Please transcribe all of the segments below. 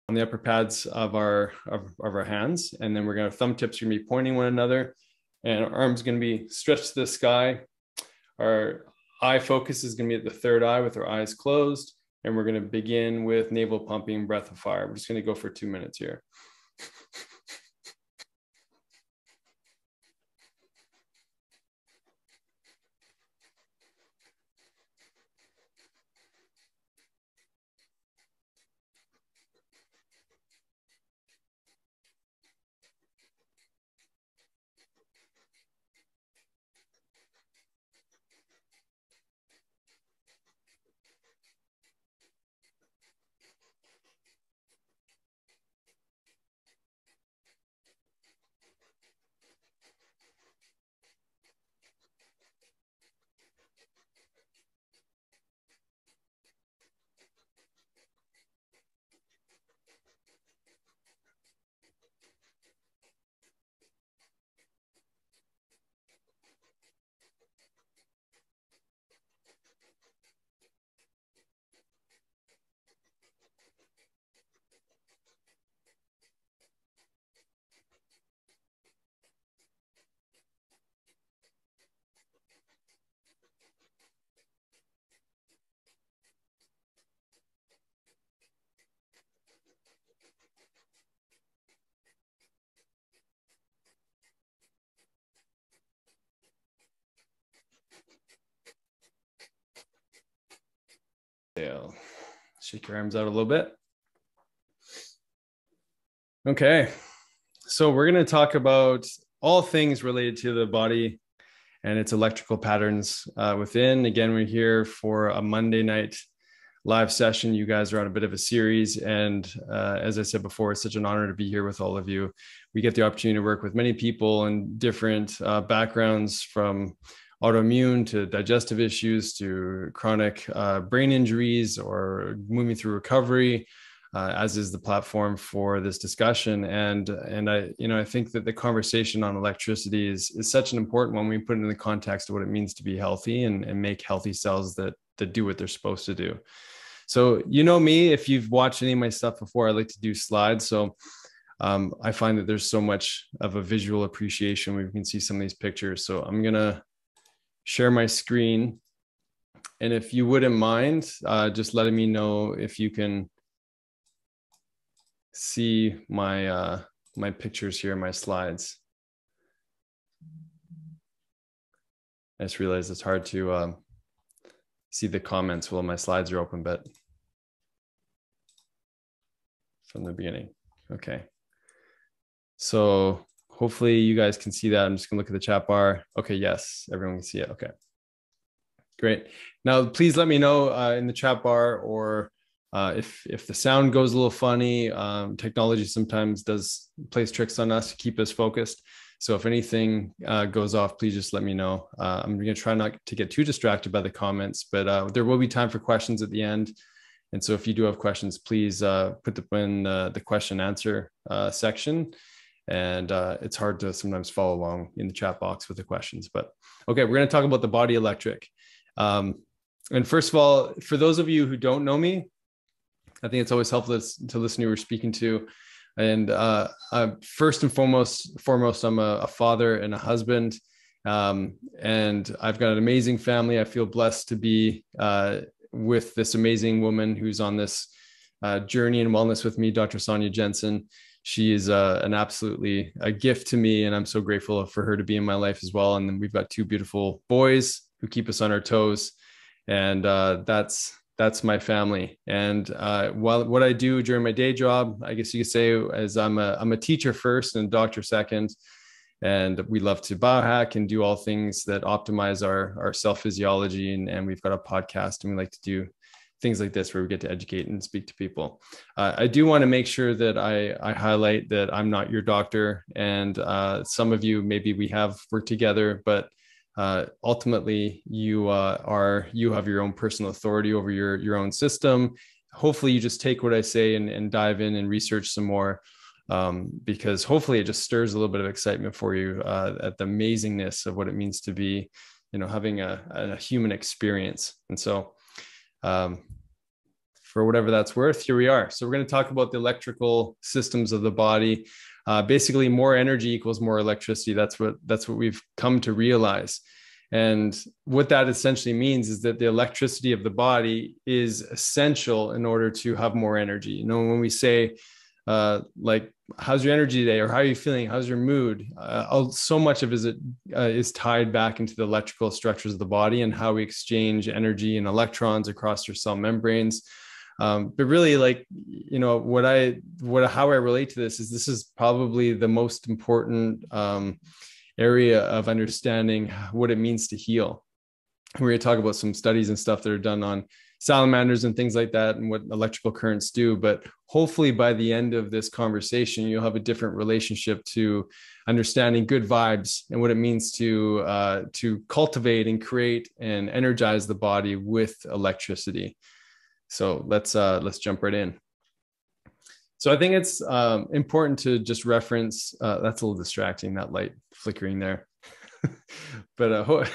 on the upper pads of our hands. And then we're going to, thumb tips are going to be pointing one another, and our arms going to be stretched to the sky. Our eye focus is going to be at the third eye with our eyes closed. And we're going to begin with navel pumping, breath of fire. We're just going to go for 2 minutes here. Exhale. Shake your arms out a little bit. Okay, so we're going to talk about all things related to the body and its electrical patterns within. Again, we're here for a Monday night live session. You guys are on a bit of a series. And as I said before, it's such an honor to be here with all of you. We get the opportunity to work with many people in different backgrounds, from autoimmune to digestive issues to chronic brain injuries or moving through recovery, as is the platform for this discussion. And I think that the conversation on electricity is such an important one when we put it in the context of what it means to be healthy and make healthy cells that do what they're supposed to do. So, you know me, if you've watched any of my stuff before, I like to do slides. So I find that there's so much of a visual appreciation when we can see some of these pictures. So I'm going to share my screen. And if you wouldn't mind, just letting me know if you can see my my pictures here, my slides. I just realized it's hard to see the comments while my slides are open, but from the beginning. Okay. So hopefully you guys can see that. I'm just gonna look at the chat bar. Okay, yes, everyone can see it. Okay, great. Now, please let me know in the chat bar, or if the sound goes a little funny. Technology sometimes plays tricks on us to keep us focused. So if anything goes off, please just let me know. I'm going to try not to get too distracted by the comments, but there will be time for questions at the end. And so if you do have questions, please put them in the question answer section. And it's hard to sometimes follow along in the chat box with the questions. But okay, we're going to talk about the body electric. And first of all, for those of you who don't know me, I think it's always helpful to listen to who we're speaking to. And first and foremost, I'm a father and a husband. And I've got an amazing family. I feel blessed to be with this amazing woman who's on this journey in wellness with me, Dr. Sonia Jensen. She is absolutely a gift to me, and I'm so grateful for her to be in my life as well. And then we've got two beautiful boys who keep us on our toes. And that's my family. And what I do during my day job, I guess you could say, is I'm a teacher first and a doctor second. And we love to biohack and do all things that optimize our cell physiology. And we've got a podcast, and we like to do things like this where we get to educate and speak to people. I do want to make sure that I highlight that I'm not your doctor. And some of you, maybe we have worked together, but ultimately you have your own personal authority over your own system. Hopefully you just take what I say and dive in and research some more, because hopefully it just stirs a little bit of excitement for you at the amazingness of what it means to be, having a human experience. And so for whatever that's worth, here we are. So we're going to talk about the electrical systems of the body. Basically, more energy equals more electricity. That's what we've come to realize. And what that essentially means is that the electricity of the body is essential in order to have more energy. You know, when we say, like, how's your energy today, or how are you feeling, how's your mood, so much of it is tied back into the electrical structures of the body and how we exchange energy and electrons across your cell membranes. But really, like, you know, how I relate to this is probably the most important area of understanding what it means to heal. We're going to talk about some studies and stuff that are done on salamanders and things like that and what electrical currents do. But hopefully by the end of this conversation, you'll have a different relationship to understanding good vibes and what it means to cultivate and create and energize the body with electricity. So let's jump right in. So I think it's important to just reference, that's a little distracting, that light flickering there, but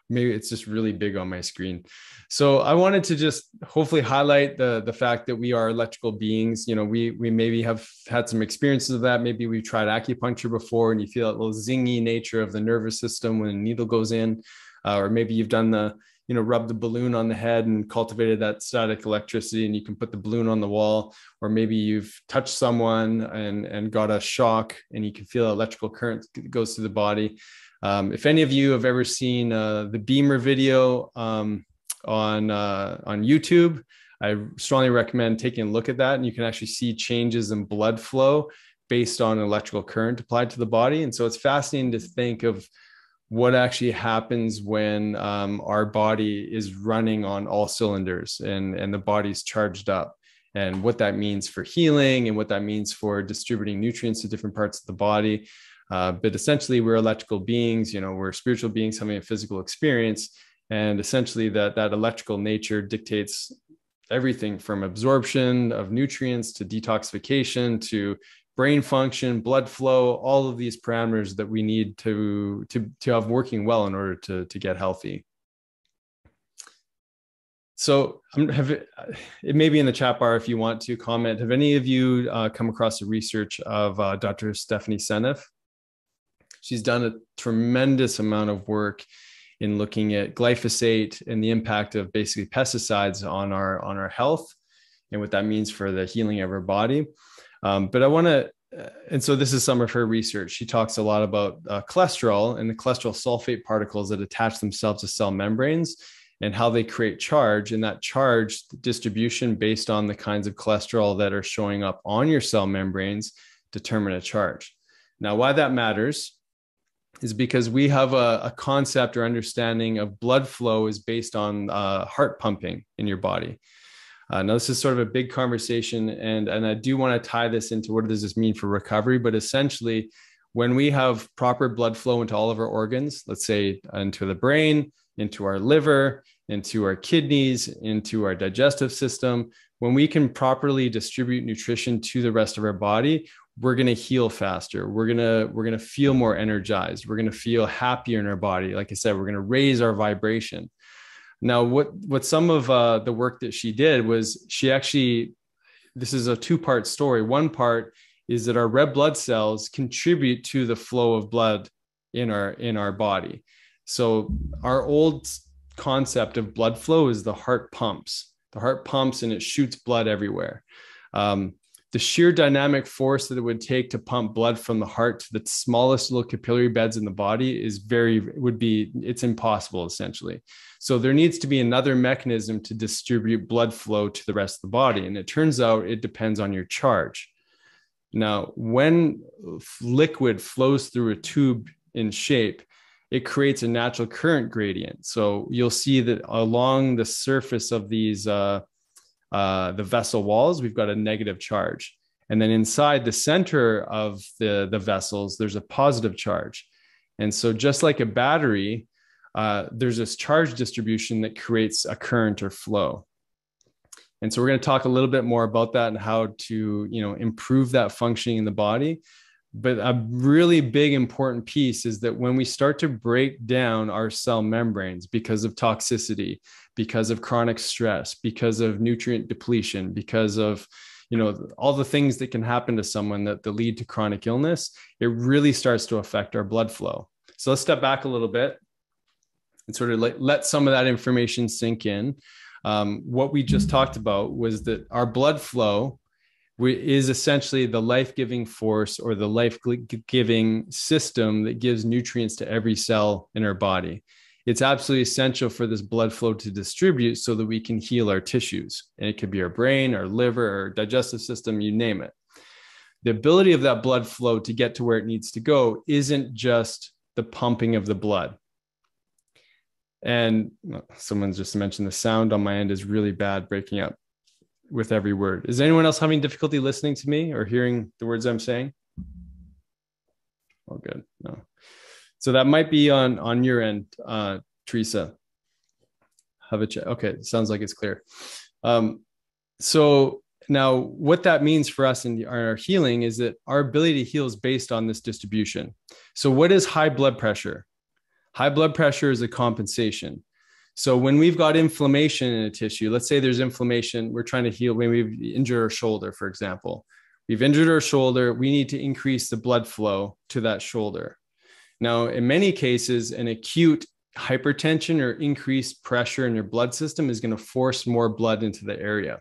maybe it's just really big on my screen. So I wanted to just hopefully highlight the fact that we are electrical beings. You know, we maybe have had some experiences of that. Maybe we've tried acupuncture before and you feel that little zingy nature of the nervous system when a needle goes in, or maybe you've done rub the balloon on the head and cultivated that static electricity, and you can put the balloon on the wall. Or maybe you've touched someone and got a shock and you can feel electrical current goes through the body. If any of you have ever seen the Beamer video on YouTube, I strongly recommend taking a look at that, and you can actually see changes in blood flow based on electrical current applied to the body. And so it's fascinating to think of what actually happens when our body is running on all cylinders and the body's charged up, and what that means for healing and what that means for distributing nutrients to different parts of the body. But essentially, we're electrical beings, you know, we're spiritual beings having a physical experience. And essentially that electrical nature dictates everything from absorption of nutrients to detoxification to brain function, blood flow, all of these parameters that we need to have working well in order to get healthy. So it may be in the chat bar if you want to comment. Have any of you come across the research of Dr. Stephanie Seneff? She's done a tremendous amount of work in looking at glyphosate and the impact of basically pesticides on our health and what that means for the healing of our body. But I want to, and so this is some of her research. She talks a lot about cholesterol and the cholesterol sulfate particles that attach themselves to cell membranes and how they create charge, and that charge distribution based on the kinds of cholesterol that are showing up on your cell membranes determine a charge. Now, why that matters is because we have a concept or understanding of blood flow is based on heart pumping in your body. Now, this is sort of a big conversation, and I do want to tie this into what does this mean for recovery. But essentially, when we have proper blood flow into all of our organs, let's say into the brain, into our liver, into our kidneys, into our digestive system, when we can properly distribute nutrition to the rest of our body, we're going to heal faster. We're going to feel more energized. We're going to feel happier in our body. Like I said, we're going to raise our vibration. Now, what some of the work that she did was this is a two-part story. One part is that our red blood cells contribute to the flow of blood in our body. So our old concept of blood flow is the heart pumps. The heart pumps and it shoots blood everywhere. The sheer dynamic force that it would take to pump blood from the heart to the smallest little capillary beds in the body it's impossible, essentially. So there needs to be another mechanism to distribute blood flow to the rest of the body. And it turns out it depends on your charge. Now, when liquid flows through a tube in shape, it creates a natural current gradient. So you'll see that along the surface of these the vessel walls, we've got a negative charge. And then inside the center of the vessels, there's a positive charge. And so just like a battery, there's this charge distribution that creates a current or flow. And so we're going to talk a little bit more about that and how to, improve that functioning in the body. But a really big important piece is that when we start to break down our cell membranes because of toxicity, because of chronic stress, because of nutrient depletion, because of, all the things that can happen to someone that lead to chronic illness, it really starts to affect our blood flow. So let's step back a little bit and sort of let some of that information sink in. What we just talked about was that our blood flow is essentially the life-giving force or the life-giving system that gives nutrients to every cell in our body. It's absolutely essential for this blood flow to distribute so that we can heal our tissues. And it could be our brain, our liver, our digestive system, you name it. The ability of that blood flow to get to where it needs to go isn't just the pumping of the blood. And someone just mentioned the sound on my end is really bad, breaking up with every word. Is anyone else having difficulty listening to me or hearing the words I'm saying? Oh, good. No. So that might be on your end, Teresa. Have a check. Okay, sounds like it's clear. So now what that means for us in our healing is that our ability to heal is based on this distribution. So what is high blood pressure? High blood pressure is a compensation. So when we've got inflammation in a tissue, let's say there's inflammation, we're trying to heal when we've injured our shoulder, for example. We've injured our shoulder, we need to increase the blood flow to that shoulder. Now, in many cases, an acute hypertension or increased pressure in your blood system is going to force more blood into the area.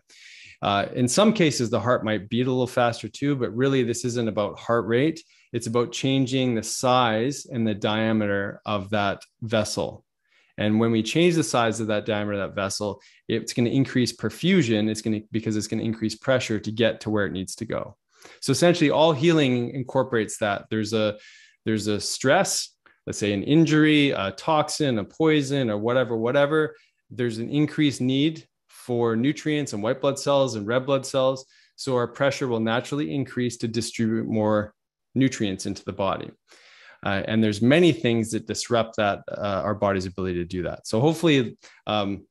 In some cases, the heart might beat a little faster too, but really this isn't about heart rate. It's about changing the size and the diameter of that vessel. And when we change the size of that diameter of that vessel, it's going to increase perfusion. Because it's going to increase pressure to get to where it needs to go. So essentially all healing incorporates that. There's a stress, let's say an injury, a toxin, a poison, or whatever. There's an increased need for nutrients and white blood cells and red blood cells. So our pressure will naturally increase to distribute more nutrients into the body. And there's many things that disrupt that, our body's ability to do that. So hopefully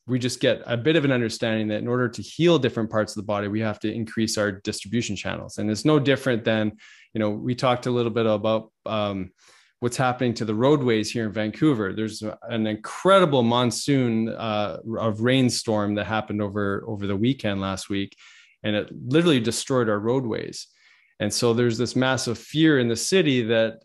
we just get a bit of an understanding that in order to heal different parts of the body, we have to increase our distribution channels. And it's no different than, we talked a little bit about what's happening to the roadways here in Vancouver. There's an incredible monsoon of rainstorm that happened over the weekend last week, and it literally destroyed our roadways. And so there's this massive fear in the city that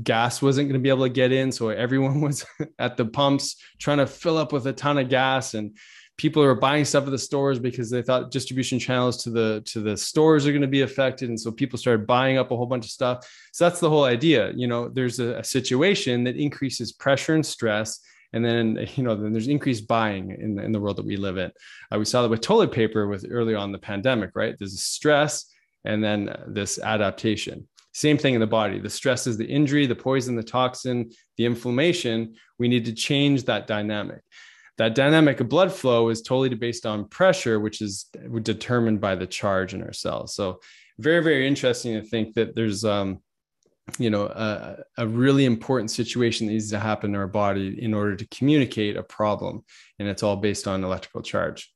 gas wasn't going to be able to get in. So everyone was at the pumps trying to fill up with a ton of gas, and people are buying stuff at the stores because they thought distribution channels to the stores are going to be affected. And so people started buying up a whole bunch of stuff. So that's the whole idea. There's a situation that increases pressure and stress. And then, then there's increased buying in the world that we live in. We saw that with toilet paper early on in the pandemic, right? There's a stress and then this adaptation. Same thing in the body. The stress is the injury, the poison, the toxin, the inflammation. We need to change that dynamic. That dynamic of blood flow is totally based on pressure, which is determined by the charge in our cells. So very, very interesting to think that there's, a really important situation that needs to happen in our body in order to communicate a problem. And it's all based on electrical charge.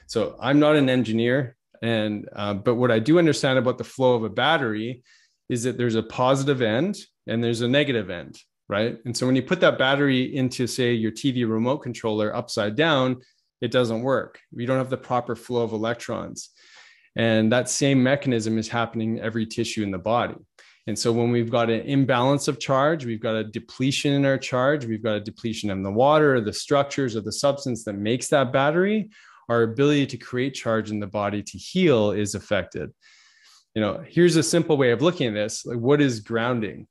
So I'm not an engineer, but what I do understand about the flow of a battery is that there's a positive end and there's a negative end, right? And so when you put that battery into, say, your TV remote controller upside down, it doesn't work. We don't have the proper flow of electrons. And that same mechanism is happening in every tissue in the body. And so when we've got an imbalance of charge, we've got a depletion in our charge, we've got a depletion in the water, the structures, or the substance that makes that battery, our ability to create charge in the body to heal is affected. Here's a simple way of looking at this. Like, what is grounding?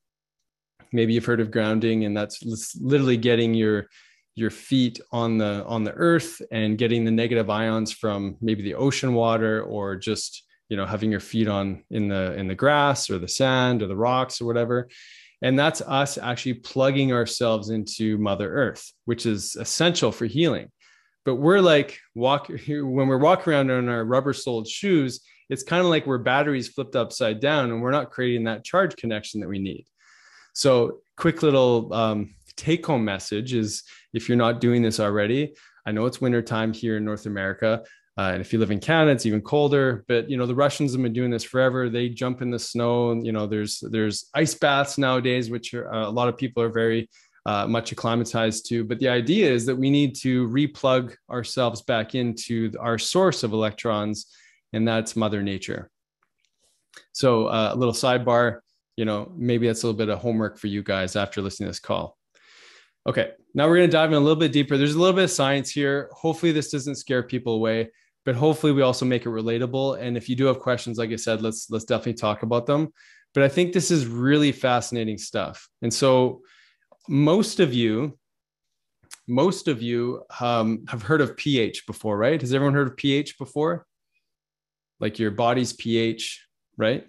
Maybe you've heard of grounding, and that's literally getting your feet on the earth and getting the negative ions from maybe the ocean water, or just, having your feet in the grass or the sand or the rocks or whatever. And that's us actually plugging ourselves into Mother Earth, which is essential for healing. But we're like when we're walking around in our rubber-soled shoes, it's kind of like we're batteries flipped upside down, and we're not creating that charge connection that we need. So quick little take-home message is, if you're not doing this already, I know it's wintertime here in North America. And if you live in Canada, it's even colder. But, the Russians have been doing this forever. They jump in the snow. And, there's ice baths nowadays, which a lot of people are very much acclimatized to. But the idea is that we need to replug ourselves back into our source of electrons, and that's Mother Nature. So a little sidebar, maybe that's a little bit of homework for you guys after listening to this call. Okay, now we're going to dive in a little bit deeper. There's a little bit of science here. Hopefully this doesn't scare people away, but hopefully we also make it relatable. And if you do have questions, like I said, let's definitely talk about them. But I think this is really fascinating stuff. And so most of you have heard of pH before, right? Has everyone heard of pH before? Like your body's pH, right?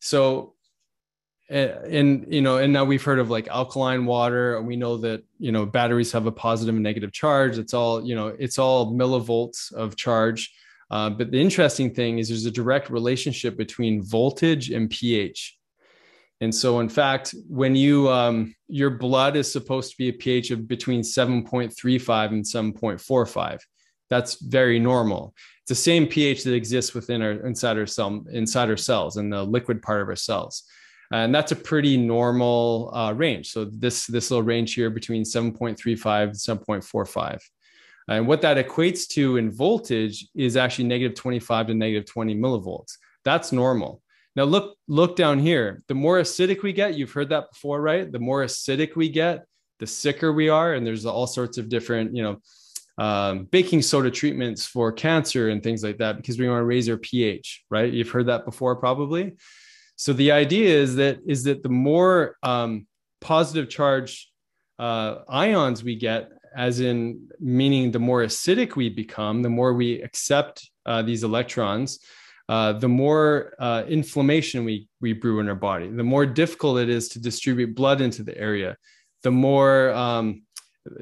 So, and now we've heard of like alkaline water, and we know that, batteries have a positive and negative charge. It's all millivolts of charge. But the interesting thing is there's a direct relationship between voltage and pH. And so in fact, when your blood is supposed to be a pH of between 7.35 and 7.45, that's very normal. It's the same pH that exists within inside our cells in the liquid part of our cells. And that's a pretty normal range. So this little range here between 7.35 and 7.45. And what that equates to in voltage is actually negative 25 to negative 20 millivolts. That's normal. Now look down here. The more acidic we get, you've heard that before, right? The more acidic we get, the sicker we are. And there's all sorts of different, baking soda treatments for cancer and things like that, because we want to raise our pH, right? You've heard that before, probably. So the idea is that the more positive charge ions we get, as in meaning the more acidic we become, the more we accept these electrons, the more inflammation we brew in our body, the more difficult it is to distribute blood into the area, the more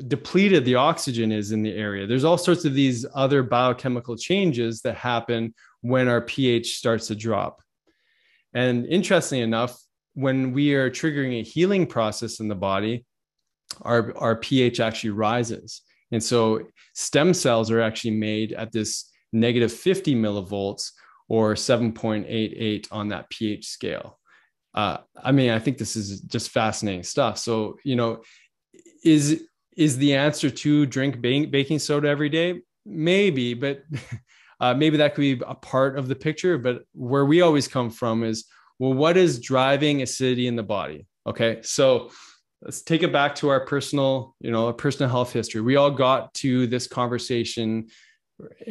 depleted the oxygen is in the area. There's all sorts of these other biochemical changes that happen when our pH starts to drop. And interestingly enough, when we are triggering a healing process in the body, our pH actually rises. And so stem cells are actually made at this negative 50 millivolts or 7.88 on that pH scale. I think this is just fascinating stuff. So, is the answer to drink baking soda every day? Maybe, but maybe that could be a part of the picture. But where we always come from is, well, what is driving acidity in the body? Okay, so let's take it back to our personal health history. We all got to this conversation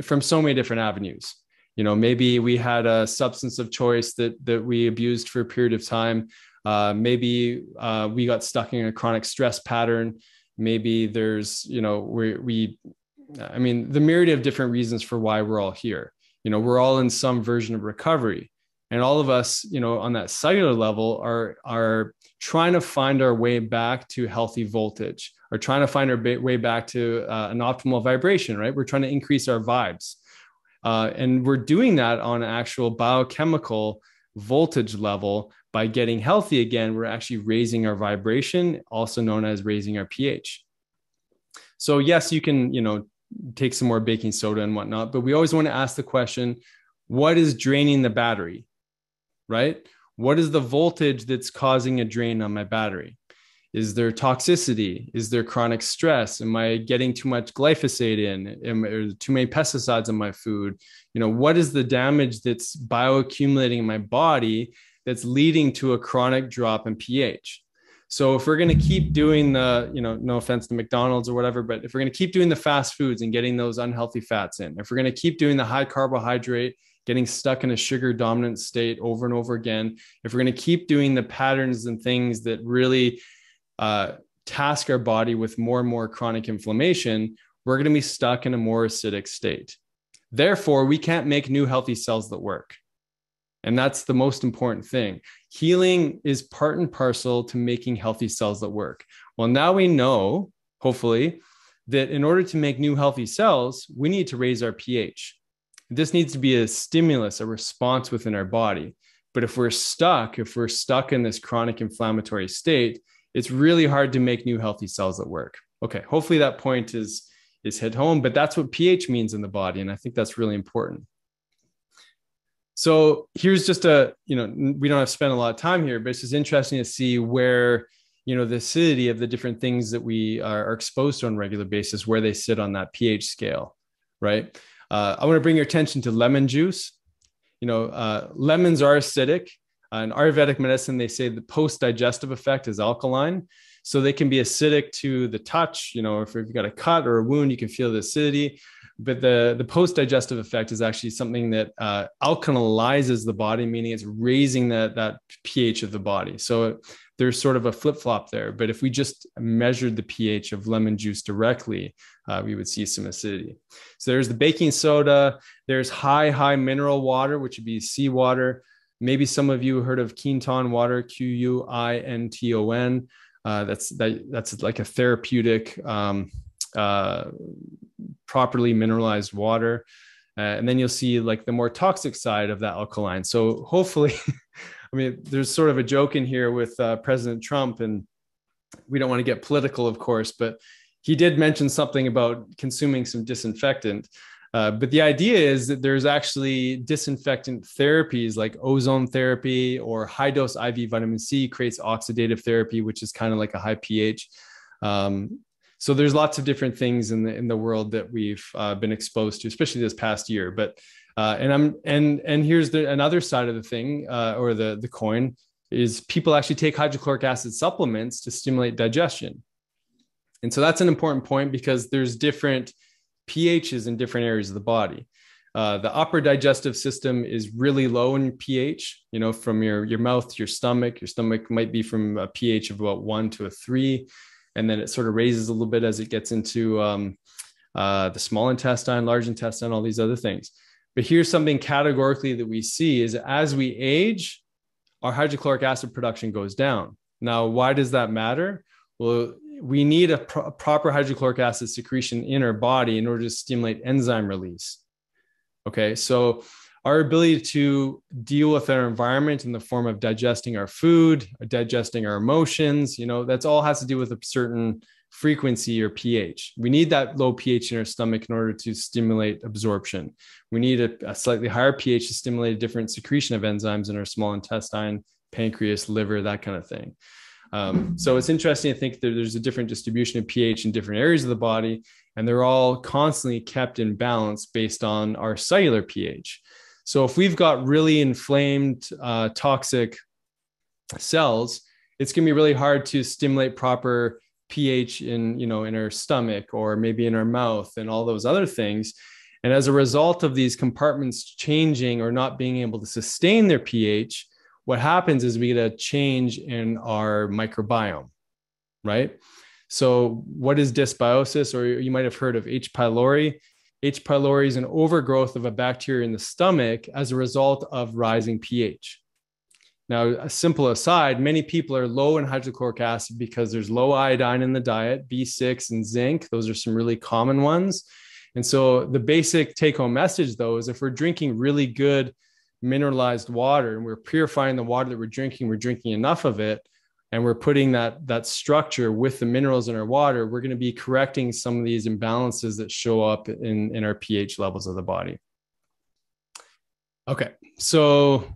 from so many different avenues. Maybe we had a substance of choice that we abused for a period of time. Maybe we got stuck in a chronic stress pattern. Maybe there's, the myriad of different reasons for why we're all here. We're all in some version of recovery. And all of us, on that cellular level are trying to find our way back to healthy voltage, or trying to find our way back to an optimal vibration, right? We're trying to increase our vibes. And we're doing that on an actual biochemical voltage level. By getting healthy again, we're actually raising our vibration, also known as raising our pH. So yes, you can, take some more baking soda and whatnot, but we always want to ask the question, what is draining the battery, right? What is the voltage that's causing a drain on my battery? Is there toxicity? Is there chronic stress? Am I getting too much glyphosate in? Are there too many pesticides in my food? What is the damage that's bioaccumulating in my body that's leading to a chronic drop in pH? So if we're going to keep doing the, no offense to McDonald's or whatever, but if we're going to keep doing the fast foods and getting those unhealthy fats in, if we're going to keep doing the high carbohydrate, getting stuck in a sugar dominant state over and over again, if we're going to keep doing the patterns and things that really task our body with more and more chronic inflammation, we're going to be stuck in a more acidic state. Therefore, we can't make new healthy cells that work. And that's the most important thing. Healing is part and parcel to making healthy cells that work. Well, now we know, hopefully, that in order to make new healthy cells, we need to raise our pH. This needs to be a stimulus, a response within our body. But if we're stuck in this chronic inflammatory state, it's really hard to make new healthy cells that work. Okay, hopefully that point is hit home, but that's what pH means in the body. And I think that's really important. So here's just we don't have to spend a lot of time here, but it's just interesting to see where, the acidity of the different things that we are exposed to on a regular basis, where they sit on that pH scale, right? I want to bring your attention to lemon juice. Lemons are acidic. In Ayurvedic medicine, they say the post-digestive effect is alkaline. So they can be acidic to the touch. If you've got a cut or a wound, you can feel the acidity. But the post-digestive effect is actually something that alkalizes the body, meaning it's raising that pH of the body. So there's sort of a flip-flop there. But if we just measured the pH of lemon juice directly, we would see some acidity. So there's the baking soda. There's high mineral water, which would be seawater. Maybe some of you heard of Quinton water, Quinton. That's like a therapeutic, properly mineralized water. And then you'll see like the more toxic side of that alkaline. So hopefully, there's sort of a joke in here with President Trump, and we don't want to get political, of course, but he did mention something about consuming some disinfectant. But the idea is that there's actually disinfectant therapies like ozone therapy, or high dose IV vitamin C creates oxidative therapy, which is kind of like a high pH. So there's lots of different things in the world that we've been exposed to, especially this past year. But and here's another side of the thing, or the coin, is people actually take hydrochloric acid supplements to stimulate digestion. And so that's an important point, because there's different pHs in different areas of the body. The upper digestive system is really low in pH, from your mouth to your stomach. Your stomach might be from a pH of about 1 to a 3. And then it sort of raises a little bit as it gets into the small intestine, large intestine, all these other things. But here's something categorically that we see is as we age, our hydrochloric acid production goes down. Now, why does that matter? Well, we need a proper hydrochloric acid secretion in our body in order to stimulate enzyme release. Okay, so our ability to deal with our environment in the form of digesting our food, digesting our emotions, that's all has to do with a certain frequency or pH. We need that low pH in our stomach in order to stimulate absorption. We need a slightly higher pH to stimulate a different secretion of enzymes in our small intestine, pancreas, liver, that kind of thing. So it's interesting to think that there's a different distribution of pH in different areas of the body, and they're all constantly kept in balance based on our cellular pH. So if we've got really inflamed, toxic cells, it's going to be really hard to stimulate proper pH in our stomach, or maybe in our mouth, and all those other things. And as a result of these compartments changing or not being able to sustain their pH, what happens is we get a change in our microbiome, right? So what is dysbiosis? Or you might have heard of H. pylori. H. pylori is an overgrowth of a bacteria in the stomach as a result of rising pH. Now, a simple aside, many people are low in hydrochloric acid because there's low iodine in the diet, B6 and zinc. Those are some really common ones. And so the basic take-home message, though, is if we're drinking really good mineralized water and we're purifying the water that we're drinking enough of it, and we're putting that structure with the minerals in our water, we're going to be correcting some of these imbalances that show up in our pH levels of the body. Okay, so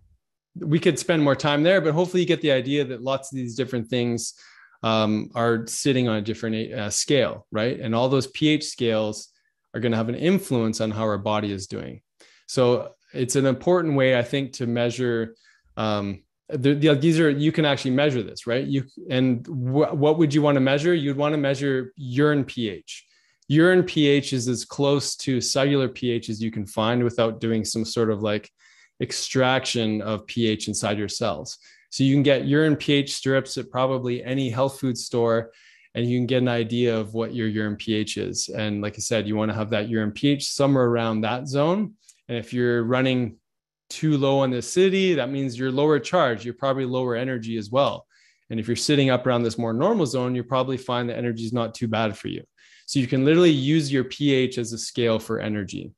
we could spend more time there, but hopefully you get the idea that lots of these different things are sitting on a different scale, right? And all those pH scales are going to have an influence on how our body is doing. So it's an important way, I think, to measure. You can actually measure this, right? What would you want to measure? You'd want to measure urine pH. Urine pH is as close to cellular pH as you can find without doing some sort of like extraction of pH inside your cells. So you can get urine pH strips at probably any health food store, and you can get an idea of what your urine pH is. And like I said, you want to have that urine pH somewhere around that zone. And if you're running too low on the acidity, that means you're lower charged. You're probably lower energy as well. And if you're sitting up around this more normal zone, you probably find that energy is not too bad for you. So you can literally use your pH as a scale for energy.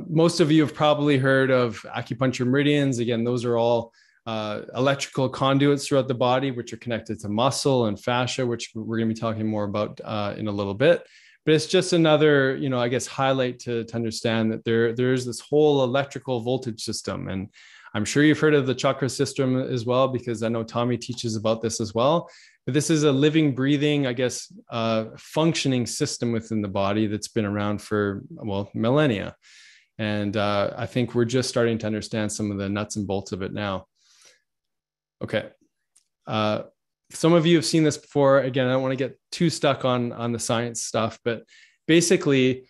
Most of you have probably heard of acupuncture meridians. Again, those are all electrical conduits throughout the body, which are connected to muscle and fascia, which we're going to be talking more about in a little bit. But it's just another, I guess, highlight to understand that there's this whole electrical voltage system. And I'm sure you've heard of the chakra system as well, because I know Tommy teaches about this as well. But this is a living, breathing, I guess, functioning system within the body that's been around for, well, millennia. And I think we're just starting to understand some of the nuts and bolts of it now. Okay. Some of you have seen this before. Again, I don't want to get too stuck on the science stuff, but basically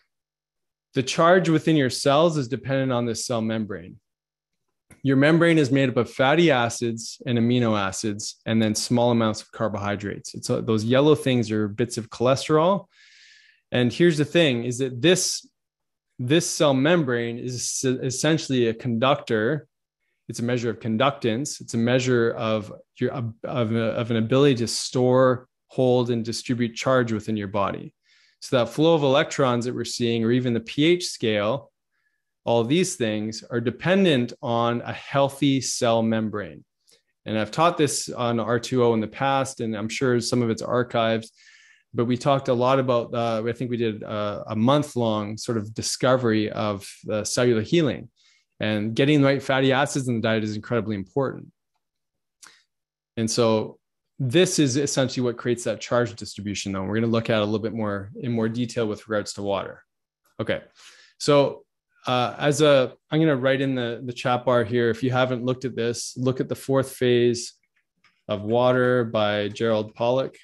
the charge within your cells is dependent on this cell membrane. Your membrane is made up of fatty acids and amino acids, and then small amounts of carbohydrates. It's those yellow things are bits of cholesterol. And here's the thing, is that this cell membrane is essentially a conductor. It's a measure of conductance. It's a measure of an ability to store, hold, and distribute charge within your body. So that flow of electrons that we're seeing, or even the pH scale, all of these things are dependent on a healthy cell membrane. And I've taught this on R2O in the past, and I'm sure some of it's archived, but we talked a lot about, I think we did a month-long sort of discovery of cellular healing. And getting the right fatty acids in the diet is incredibly important. And so this is essentially what creates that charge distribution, though. We're going to look at a little bit more in more detail with regards to water. Okay. So I'm going to write in the chat bar here. If you haven't looked at this, look at The Fourth Phase of Water by Gerald Pollock.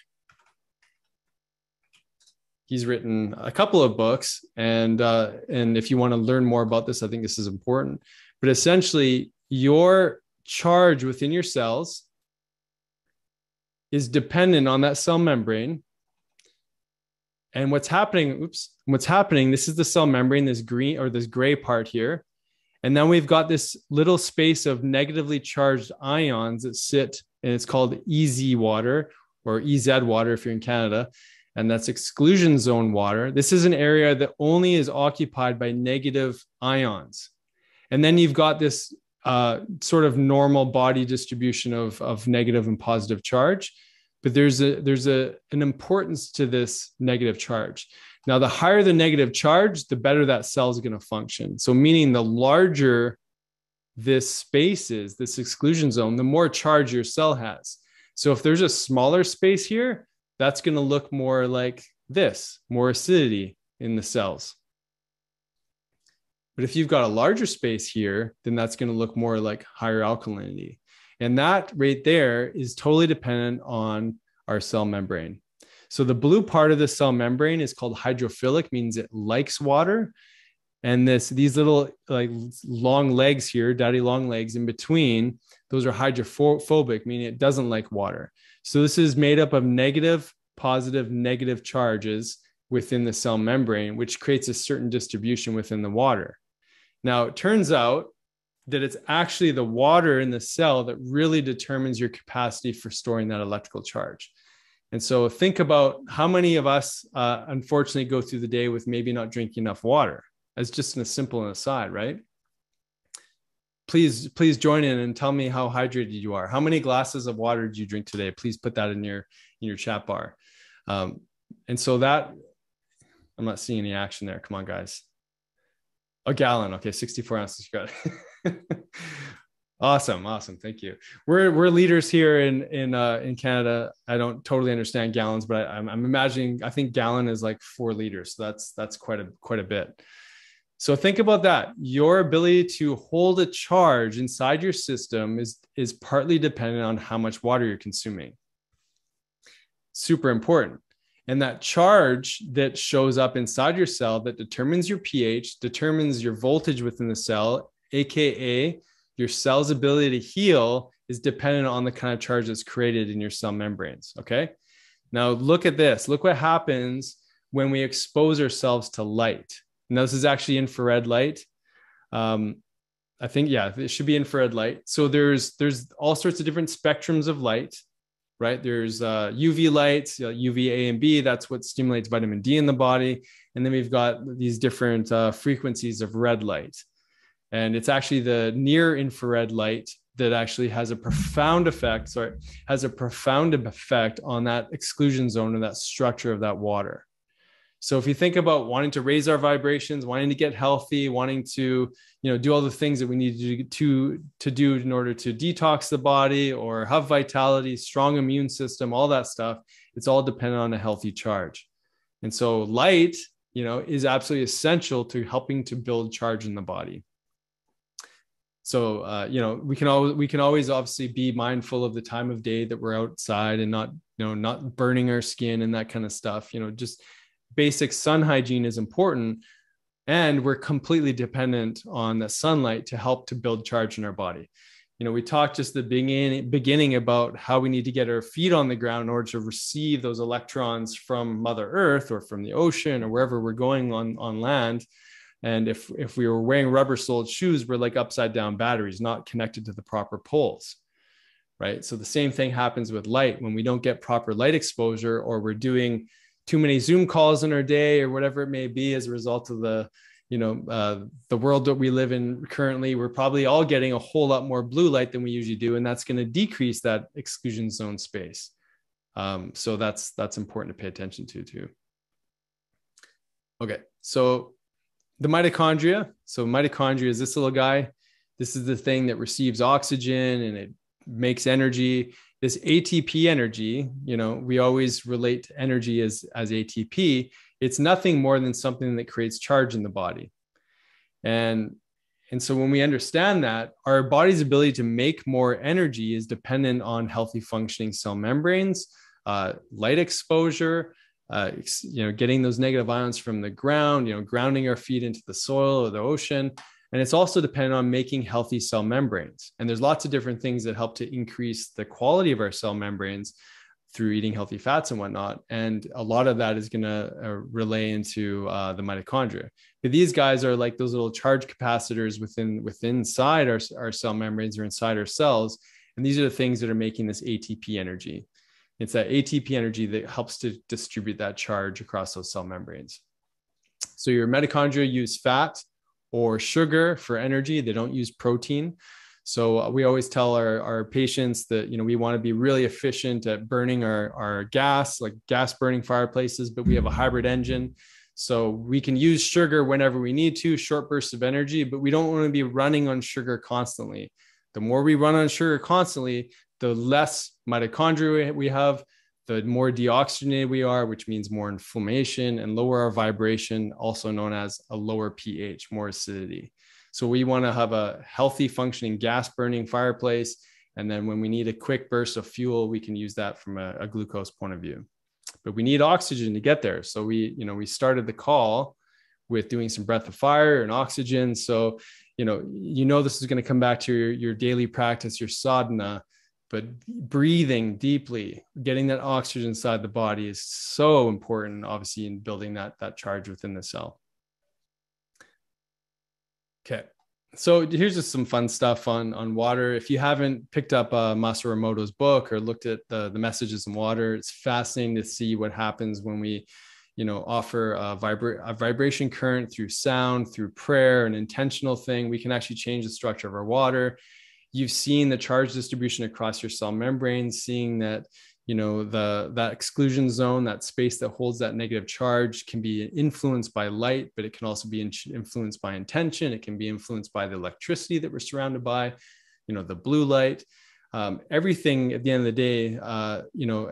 He's written a couple of books, and if you want to learn more about this, I think this is important. But essentially, your charge within your cells is dependent on that cell membrane. And what's happening, this is the cell membrane, this green or this gray part here. And then we've got this little space of negatively charged ions that sit, and it's called EZ water, or EZ water if you're in Canada. And that's exclusion zone water. This is an area that only is occupied by negative ions. And then you've got this sort of normal body distribution of negative and positive charge. But there's an importance to this negative charge. Now, the higher the negative charge, the better that cell is going to function. So meaning the larger this space is, this exclusion zone, the more charge your cell has. So if there's a smaller space here, that's going to look more like this, more acidity in the cells. But if you've got a larger space here, then that's going to look more like higher alkalinity. And that right there is totally dependent on our cell membrane. So the blue part of the cell membrane is called hydrophilic, means it likes water. And these little like long legs here, daddy long legs in between, those are hydrophobic, meaning it doesn't like water. So this is made up of negative, positive, negative charges within the cell membrane, which creates a certain distribution within the water. Now, it turns out that it's actually the water in the cell that really determines your capacity for storing that electrical charge. And so think about how many of us, unfortunately, go through the day with maybe not drinking enough water, as just a simple aside, right? Please join in and tell me how hydrated you are. How many glasses of water did you drink today? Please put that in your chat bar. And so that, I'm not seeing any action there. Come on, guys. A gallon. Okay, 64 ounces. Got it. Awesome. Thank you. We're leaders here in Canada. I don't totally understand gallons, but I'm imagining, I think gallon is like 4 liters. So that's quite a bit. So think about that. Your ability to hold a charge inside your system is partly dependent on how much water you're consuming. Super important. And that charge that shows up inside your cell that determines your pH, determines your voltage within the cell, AKA your cell's ability to heal, is dependent on the kind of charge that's created in your cell membranes. Okay. Now look at this. Look what happens when we expose ourselves to light. Now this is actually infrared light. I think, yeah, it should be infrared light. So there's all sorts of different spectrums of light, right? There's UV light, UVA and B. That's what stimulates vitamin D in the body. And then we've got these different frequencies of red light. And it's actually the near infrared light that actually has a profound effect, on that exclusion zone or that structure of that water. So if you think about wanting to raise our vibrations, wanting to get healthy, wanting to, do all the things that we need to do in order to detox the body or have vitality, strong immune system, all that stuff, it's all dependent on a healthy charge. And so light, is absolutely essential to helping to build charge in the body. So, we can always obviously be mindful of the time of day that we're outside and not burning our skin and that kind of stuff. Just basic sun hygiene is important, and we're completely dependent on the sunlight to help to build charge in our body. We talked just the beginning about how we need to get our feet on the ground in order to receive those electrons from Mother Earth or from the ocean or wherever we're going on land. And if we were wearing rubber-soled shoes, we're like upside down batteries, not connected to the proper poles, right? So the same thing happens with light. When we don't get proper light exposure, or we're doing too many Zoom calls in our day or whatever it may be as a result of the world that we live in currently, we're probably all getting a whole lot more blue light than we usually do. And that's going to decrease that exclusion zone space. So that's important to pay attention to too. Okay, so the mitochondria. So mitochondria is this little guy. This is the thing that receives oxygen and it makes energy. This ATP energy, we always relate to energy as ATP. It's nothing more than something that creates charge in the body. And so when we understand that, our body's ability to make more energy is dependent on healthy functioning cell membranes, light exposure, getting those negative ions from the ground, grounding our feet into the soil or the ocean. And it's also dependent on making healthy cell membranes. And there's lots of different things that help to increase the quality of our cell membranes through eating healthy fats and whatnot. And a lot of that is going to relay into the mitochondria. But these guys are like those little charge capacitors inside our cell membranes or inside our cells. And these are the things that are making this ATP energy. It's that ATP energy that helps to distribute that charge across those cell membranes. So your mitochondria use fat or sugar for energy. They don't use protein. So we always tell our patients that, we want to be really efficient at burning our gas, like gas burning fireplaces, but we have a hybrid engine. So we can use sugar whenever we need to, short bursts of energy, but we don't want to be running on sugar constantly. The more we run on sugar constantly, the less mitochondria we have, the more deoxygenated we are, which means more inflammation and lower our vibration, also known as a lower pH, more acidity. So we want to have a healthy functioning gas burning fireplace. And then when we need a quick burst of fuel, we can use that from a glucose point of view. But we need oxygen to get there. So we started the call with doing some breath of fire and oxygen. So, this is going to come back to your daily practice, your sadhana, but breathing deeply, getting that oxygen inside the body is so important, obviously, in building that charge within the cell. Okay, so here's just some fun stuff on water. If you haven't picked up Masaru Emoto's book or looked at the messages in water, it's fascinating to see what happens when we, offer a vibration current through sound, through prayer, an intentional thing. We can actually change the structure of our water. You've seen the charge distribution across your cell membranes, seeing that, that exclusion zone, that space that holds that negative charge can be influenced by light, but it can also be influenced by intention. It can be influenced by the electricity that we're surrounded by, the blue light. Everything at the end of the day,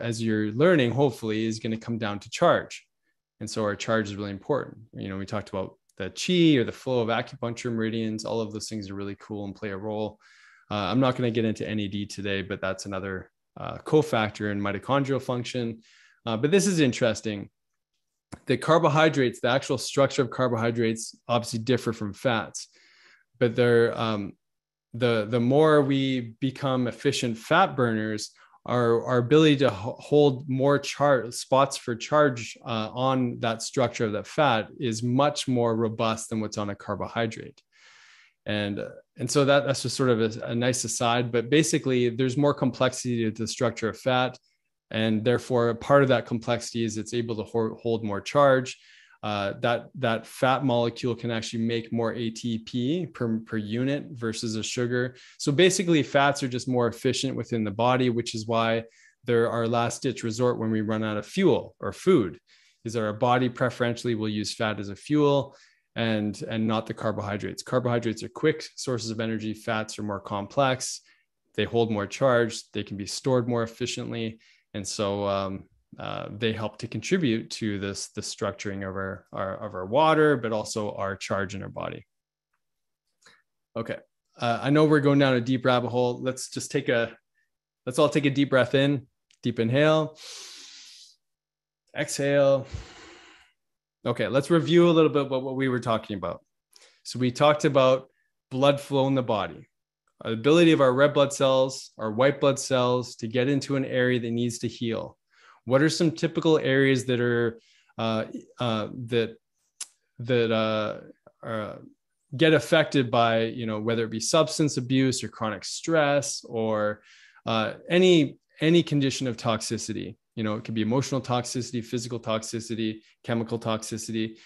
as you're learning, hopefully is going to come down to charge. And so our charge is really important. We talked about the chi or the flow of acupuncture meridians. All of those things are really cool and play a role. I'm not going to get into NAD today, but that's another cofactor in mitochondrial function. But this is interesting. The carbohydrates, the actual structure of carbohydrates obviously differ from fats, but they're the more we become efficient fat burners, our ability to hold more spots for charge on that structure of that fat is much more robust than what's on a carbohydrate. And so that's just sort of a nice aside, but basically there's more complexity to the structure of fat. And therefore part of that complexity is it's able to hold more charge. That fat molecule can actually make more ATP per unit versus a sugar. So basically fats are just more efficient within the body, which is why they're our last ditch resort when we run out of fuel or food. is that our body preferentially will use fat as a fuel and not the carbohydrates. Carbohydrates are quick sources of energy. Fats are more complex. They hold more charge. They can be stored more efficiently. And so they help to contribute to the structuring of our water, but also our charge in our body. Okay. I know we're going down a deep rabbit hole. Let's all take a deep breath in, deep inhale, exhale. Okay, let's review a little bit about what we were talking about. So we talked about blood flow in the body, the ability of our red blood cells, our white blood cells to get into an area that needs to heal. What are some typical areas that are get affected by, whether it be substance abuse or chronic stress or any condition of toxicity? It could be emotional toxicity, physical toxicity, chemical toxicity.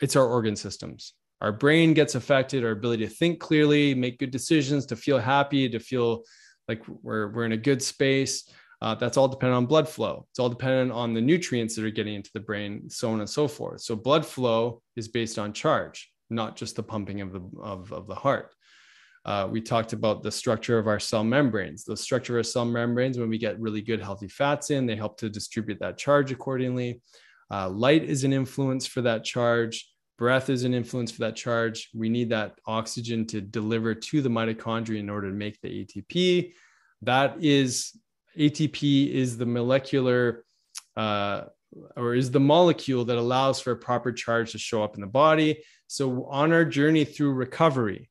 It's our organ systems. Our brain gets affected, our ability to think clearly, make good decisions, to feel happy, to feel like we're in a good space. That's all dependent on blood flow. It's all dependent on the nutrients that are getting into the brain, so on and so forth. So blood flow is based on charge, not just the pumping of the heart. We talked about the structure of our cell membranes. The structure of our cell membranes, when we get really good healthy fats in, they help to distribute that charge accordingly. Light is an influence for that charge. Breath is an influence for that charge. We need that oxygen to deliver to the mitochondria in order to make the ATP. ATP is the molecular or is the molecule that allows for a proper charge to show up in the body. So on our journey through recovery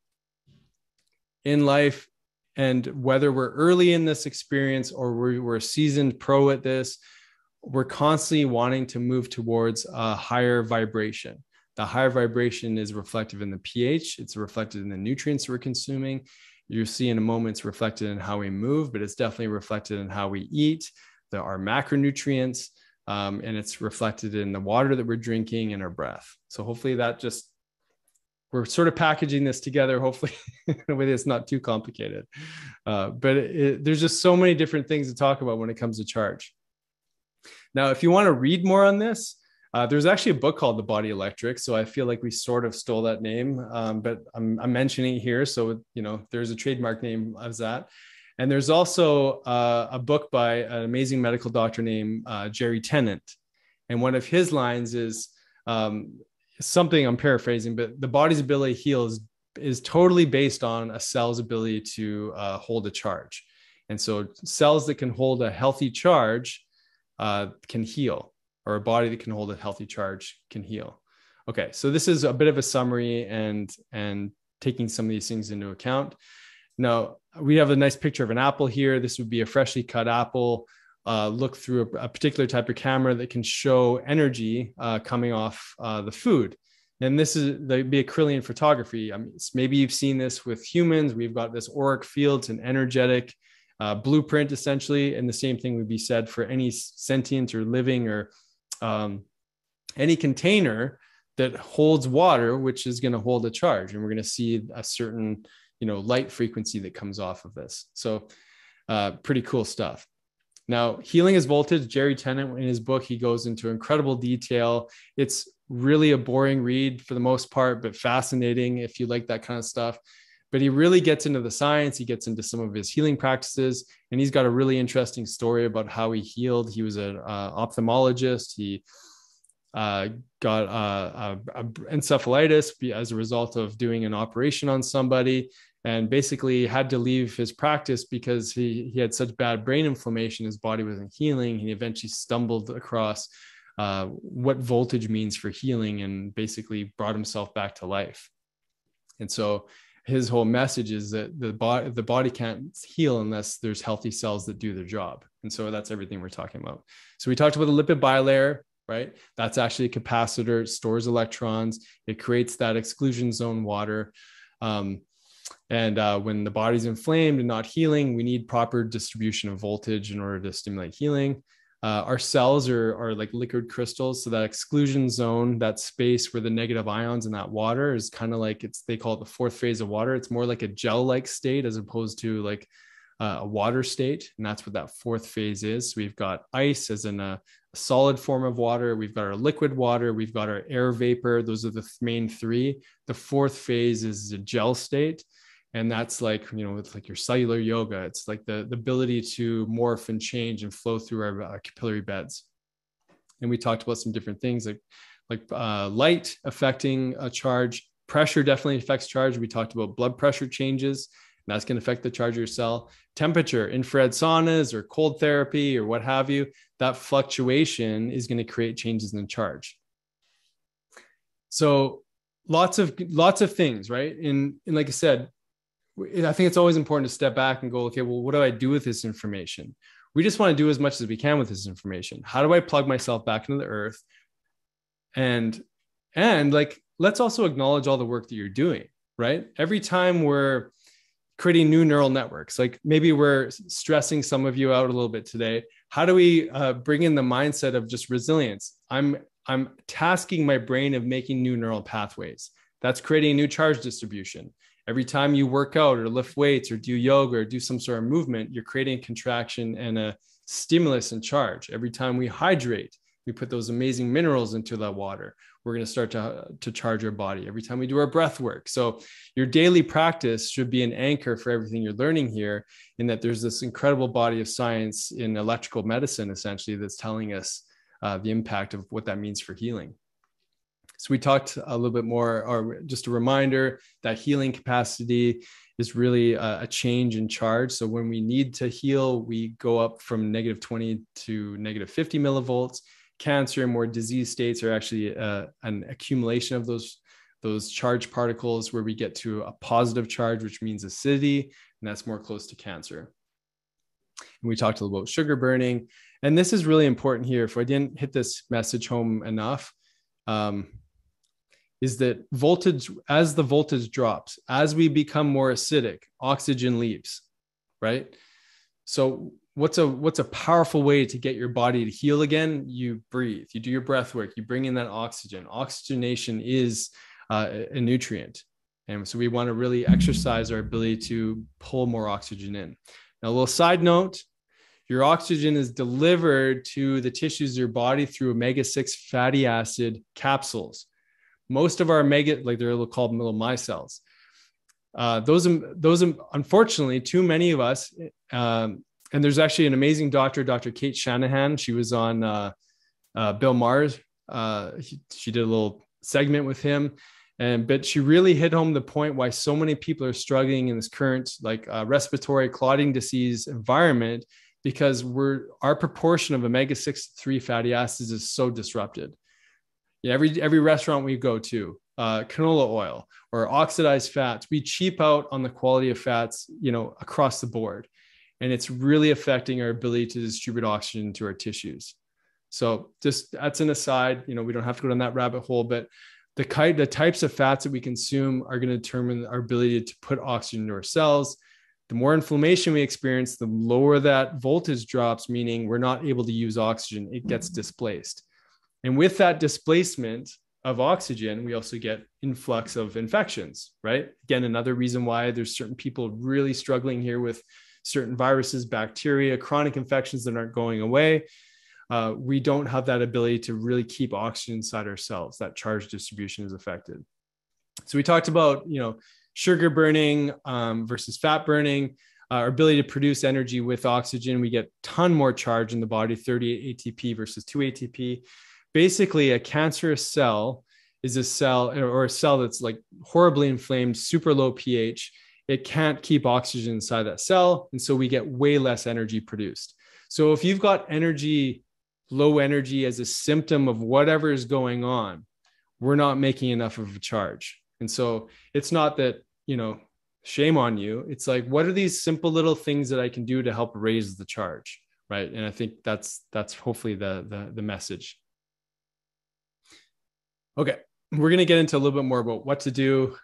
in life, and whether we're early in this experience or we're a seasoned pro at this, we're constantly wanting to move towards a higher vibration. The higher vibration is reflective in the pH. It's reflected in the nutrients we're consuming. You'll see in a moment it's reflected in how we move, but it's definitely reflected in how we eat, our macronutrients, and it's reflected in the water that we're drinking and our breath. So hopefully we're sort of packaging this together, hopefully in a way that's not too complicated. But there's just so many different things to talk about when it comes to charge. Now, if you want to read more on this, there's actually a book called The Body Electric. So I feel like we sort of stole that name, but I'm mentioning it here. So, there's a trademark name as that. And there's also a book by an amazing medical doctor named Jerry Tennant. And one of his lines is something I'm paraphrasing, but the body's ability to heal is totally based on a cell's ability to hold a charge. And so cells that can hold a healthy charge can heal, or a body that can hold a healthy charge can heal. Okay, so this is a bit of a summary and taking some of these things into account. Now, we have a nice picture of an apple here. This would be a freshly cut apple. Look through a particular type of camera that can show energy coming off the food. And there'd be Acrylian photography. I mean, maybe you've seen this with humans. We've got this auric field, it's an energetic blueprint essentially. And the same thing would be said for any sentient or living or any container that holds water, which is going to hold a charge. And we're going to see a certain, light frequency that comes off of this. So pretty cool stuff. Now, healing is voltage. Jerry Tennant, in his book, he goes into incredible detail. It's really a boring read for the most part, but fascinating if you like that kind of stuff. But he really gets into the science. He gets into some of his healing practices, and he's got a really interesting story about how he healed. He was an ophthalmologist. He got encephalitis as a result of doing an operation on somebody, and basically had to leave his practice because he had such bad brain inflammation. His body wasn't healing. He eventually stumbled across what voltage means for healing and basically brought himself back to life. And so his whole message is that the body can't heal unless there's healthy cells that do their job. And so that's everything we're talking about. So we talked about the lipid bilayer, right? That's actually a capacitor. It stores electrons. It creates that exclusion zone water. And when the body's inflamed and not healing, we need proper distribution of voltage in order to stimulate healing. Our cells are like liquid crystals. So that exclusion zone, that space where the negative ions in that water is kind of like, they call it the fourth phase of water. It's more like a gel-like state as opposed to like a water state, and that's what that fourth phase is. So we've got ice as in a solid form of water. We've got our liquid water. We've got our air vapor. Those are the main three. The fourth phase is a gel state. And that's like, it's like your cellular yoga. It's like the ability to morph and change and flow through our capillary beds. And we talked about some different things like light affecting a charge. Pressure definitely affects charge. We talked about blood pressure changes, and that's going to affect the charge of your cell. Temperature, infrared saunas or cold therapy or what have you, that fluctuation is going to create changes in the charge. So lots of things, right? And like I said, I think it's always important to step back and go, okay, well, what do I do with this information? We just want to do as much as we can with this information. How do I plug myself back into the earth? And like, let's also acknowledge all the work that you're doing, right? Every time we're creating new neural networks, like maybe we're stressing some of you out a little bit today. How do we bring in the mindset of just resilience? I'm tasking my brain of making new neural pathways. That's creating a new charge distribution. Every time you work out or lift weights or do yoga or do some sort of movement, you're creating a contraction and a stimulus and charge. Every time we hydrate, we put those amazing minerals into that water. We're going to start to charge our body every time we do our breath work. So your daily practice should be an anchor for everything you're learning here, in that there's this incredible body of science in electrical medicine, essentially, that's telling us the impact of what that means for healing. So we talked a little bit more, or just a reminder that healing capacity is really a change in charge. So when we need to heal, we go up from -20 to -50 millivolts. Cancer and more disease states are actually an accumulation of those charged particles, where we get to a positive charge, which means acidity, and that's more close to cancer. And we talked a little about sugar burning. And this is really important here. If I didn't hit this message home enough, is that as the voltage drops, as we become more acidic, oxygen leaves, right? So what's a powerful way to get your body to heal again? You breathe, you do your breath work, you bring in that oxygen. Oxygenation is a nutrient. And so we want to really exercise our ability to pull more oxygen in. Now, a little side note, your oxygen is delivered to the tissues of your body through omega-6 fatty acid capsules. Most of our omega, like they're called little micelles. Those, unfortunately, too many of us, and there's actually an amazing doctor, Dr. Kate Shanahan. She was on Bill Maher's. She did a little segment with him, but she really hit home the point why so many people are struggling in this current respiratory clotting disease environment, because our proportion of omega-6 3 fatty acids is so disrupted. Yeah, every restaurant we go to, canola oil or oxidized fats, we cheap out on the quality of fats, across the board. And it's really affecting our ability to distribute oxygen to our tissues. So just that's an aside, we don't have to go down that rabbit hole, but the types of fats that we consume are going to determine our ability to put oxygen to our cells. The more inflammation we experience, the lower that voltage drops, meaning we're not able to use oxygen. It gets displaced. And with that displacement of oxygen, we also get influx of infections, right? Again, another reason why there's certain people really struggling here with certain viruses, bacteria, chronic infections that aren't going away. We don't have that ability to really keep oxygen inside our cells. That charge distribution is affected. So we talked about, sugar burning versus fat burning, our ability to produce energy with oxygen. We get a ton more charge in the body, 38 ATP versus 2 ATP. Basically, a cancerous cell is a cell that's like horribly inflamed, super low pH. It can't keep oxygen inside that cell. And so we get way less energy produced. So if you've got low energy as a symptom of whatever is going on, we're not making enough of a charge. And so it's not that, shame on you. It's like, what are these simple little things that I can do to help raise the charge, right? And I think that's hopefully the message. Okay, we're going to get into a little bit more about what to do.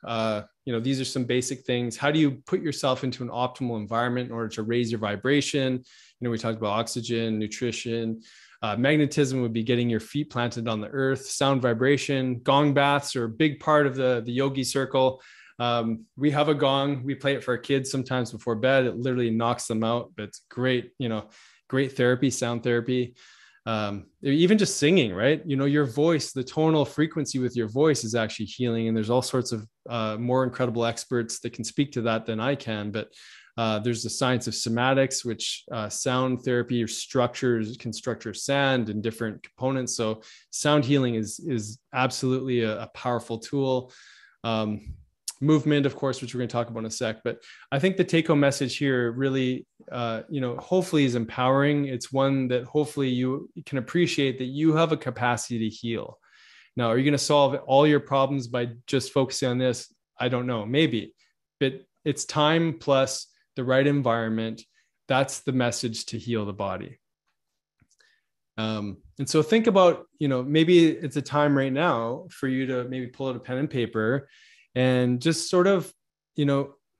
These are some basic things. How do you put yourself into an optimal environment in order to raise your vibration? We talked about oxygen, nutrition. Magnetism would be getting your feet planted on the earth. Sound vibration, gong baths are a big part of the yogi circle. We have a gong. We play it for our kids sometimes before bed. It literally knocks them out, but it's great, great therapy, sound therapy. Even just singing, right? Your voice, the tonal frequency with your voice is actually healing. And there's all sorts of more incredible experts that can speak to that than I can. But there's the science of somatics, which sound therapy or structures can structure sound in different components. So sound healing is absolutely a powerful tool. Movement, of course, which we're going to talk about in a sec. But I think the take-home message here really, hopefully is empowering. It's one that hopefully you can appreciate that you have a capacity to heal. Now, are you going to solve all your problems by just focusing on this? I don't know, maybe, but it's time plus the right environment. That's the message to heal the body. And so think about, maybe it's a time right now for you to maybe pull out a pen and paper and just sort of,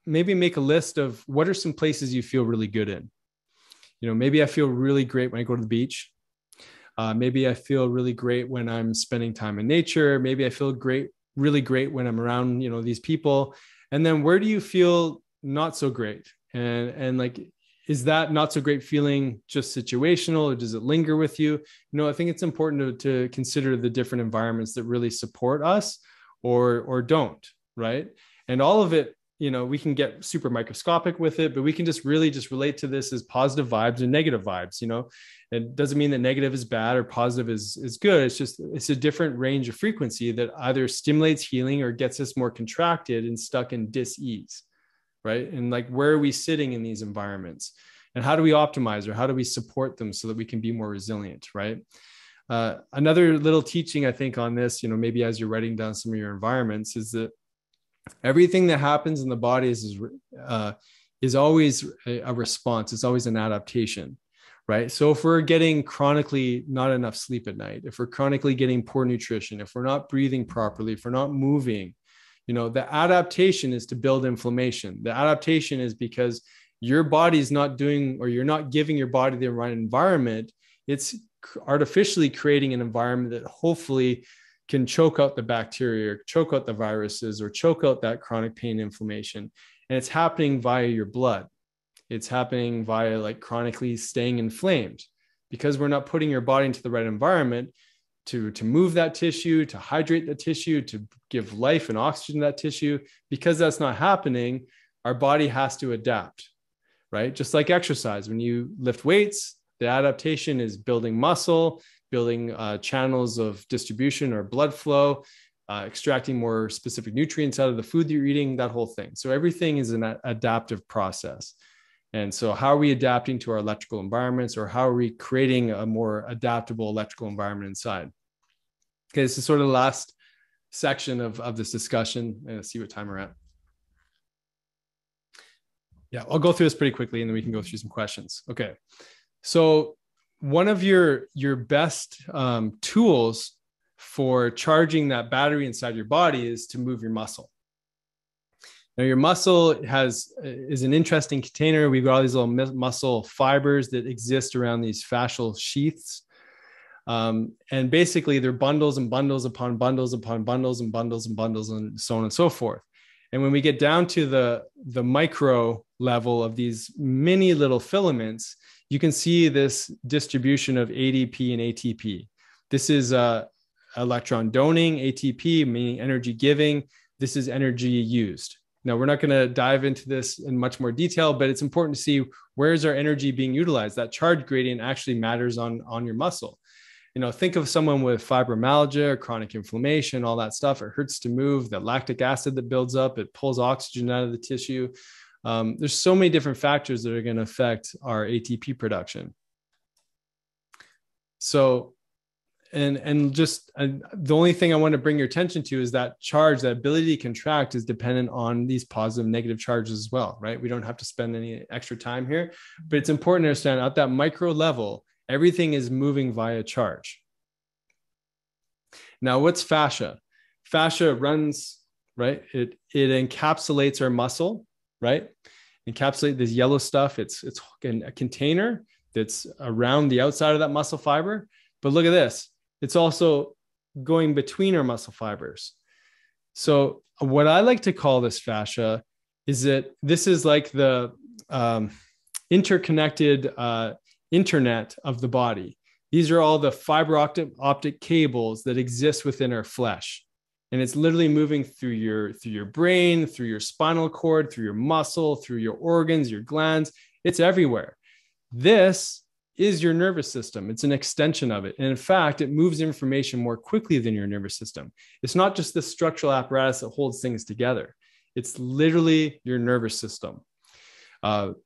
maybe make a list of what are some places you feel really good in. Maybe I feel really great when I go to the beach. Maybe I feel really great when I'm spending time in nature. Maybe I feel really great when I'm around, these people. And then where do you feel not so great? And like, is that not so great feeling just situational, or does it linger with you? I think it's important to consider the different environments that really support us or don't, right? And all of it, we can get super microscopic with it, but we can just really just relate to this as positive vibes and negative vibes. It doesn't mean that negative is bad or positive is good. It's a different range of frequency that either stimulates healing or gets us more contracted and stuck in dis-ease, right? And like, where are we sitting in these environments, and how do we optimize, or how do we support them so that we can be more resilient, right? Another little teaching, I think, on this, maybe as you're writing down some of your environments, is that everything that happens in the body is always a response. It's always an adaptation, right? So if we're getting chronically not enough sleep at night, if we're chronically getting poor nutrition, if we're not breathing properly, if we're not moving, the adaptation is to build inflammation. The adaptation is because your body's not doing, or you're not giving your body the right environment. It's artificially creating an environment that hopefully can choke out the bacteria, or choke out the viruses, or choke out that chronic pain, inflammation. And it's happening via your blood. It's happening via like chronically staying inflamed, because we're not putting your body into the right environment to move that tissue, to hydrate the tissue, to give life and oxygen to that tissue. Because that's not happening, our body has to adapt, right? Just like exercise. When you lift weights, the adaptation is building muscle, building channels of distribution or blood flow, extracting more specific nutrients out of the food that you're eating, that whole thing. So everything is an adaptive process. And so how are we adapting to our electrical environments, or how are we creating a more adaptable electrical environment inside? Okay, this is sort of the last section of this discussion. Let's see what time we're at. Yeah, I'll go through this pretty quickly and then we can go through some questions. Okay, so one of your best tools for charging that battery inside your body is to move your muscle. Now, your muscle is an interesting container. We've got all these little muscle fibers that exist around these fascial sheaths. And basically, they're bundles and bundles upon bundles upon bundles and bundles and bundles, and so on and so forth. And when we get down to the micro level of these mini little filaments, you can see this distribution of ADP and ATP. This is electron donating, ATP meaning energy giving. This is energy used. Now, we're not going to dive into this in much more detail, but it's important to see where is our energy being utilized. That charge gradient actually matters on your muscle. Think of someone with fibromyalgia, chronic inflammation, all that stuff. It hurts to move. The lactic acid that builds up, it pulls oxygen out of the tissue. There's so many different factors that are going to affect our ATP production. So, the only thing I want to bring your attention to is that charge, that ability to contract, is dependent on these positive and negative charges as well, right? We don't have to spend any extra time here, but it's important to understand at that micro level, everything is moving via charge. Now, what's fascia? Fascia runs, right? It encapsulates our muscle, right? Encapsulate this yellow stuff. It's a container that's around the outside of that muscle fiber. But look at this. It's also going between our muscle fibers. So what I like to call this fascia is that this is like the interconnected internet of the body. These are all the fiber optic cables that exist within our flesh. And it's literally moving through your brain, through your spinal cord, through your muscle, through your organs, your glands. It's everywhere. This is your nervous system. It's an extension of it. And in fact, it moves information more quickly than your nervous system. It's not just the structural apparatus that holds things together. It's literally your nervous system.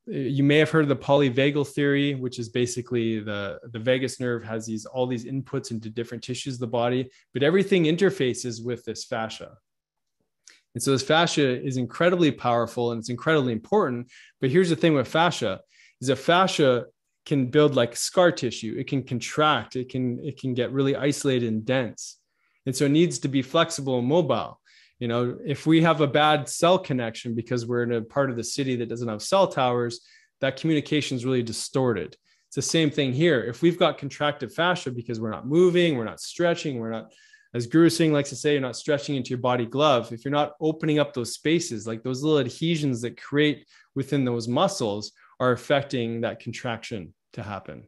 You may have heard of the Polyvagal Theory, which is basically the vagus nerve has all these inputs into different tissues of the body, but everything interfaces with this fascia. And so this fascia is incredibly powerful and it's incredibly important. But here's the thing with fascia, is that fascia can build like scar tissue. It can contract. It can get really isolated and dense. And so it needs to be flexible and mobile. You know, if we have a bad cell connection because we're in a part of the city that doesn't have cell towers, that communication is really distorted. It's the same thing here. If we've got contracted fascia because we're not moving, we're not stretching, we're not, as Guru Singh likes to say, you're not stretching into your body glove. If you're not opening up those spaces, like those little adhesions that create within those muscles are affecting that contraction to happen.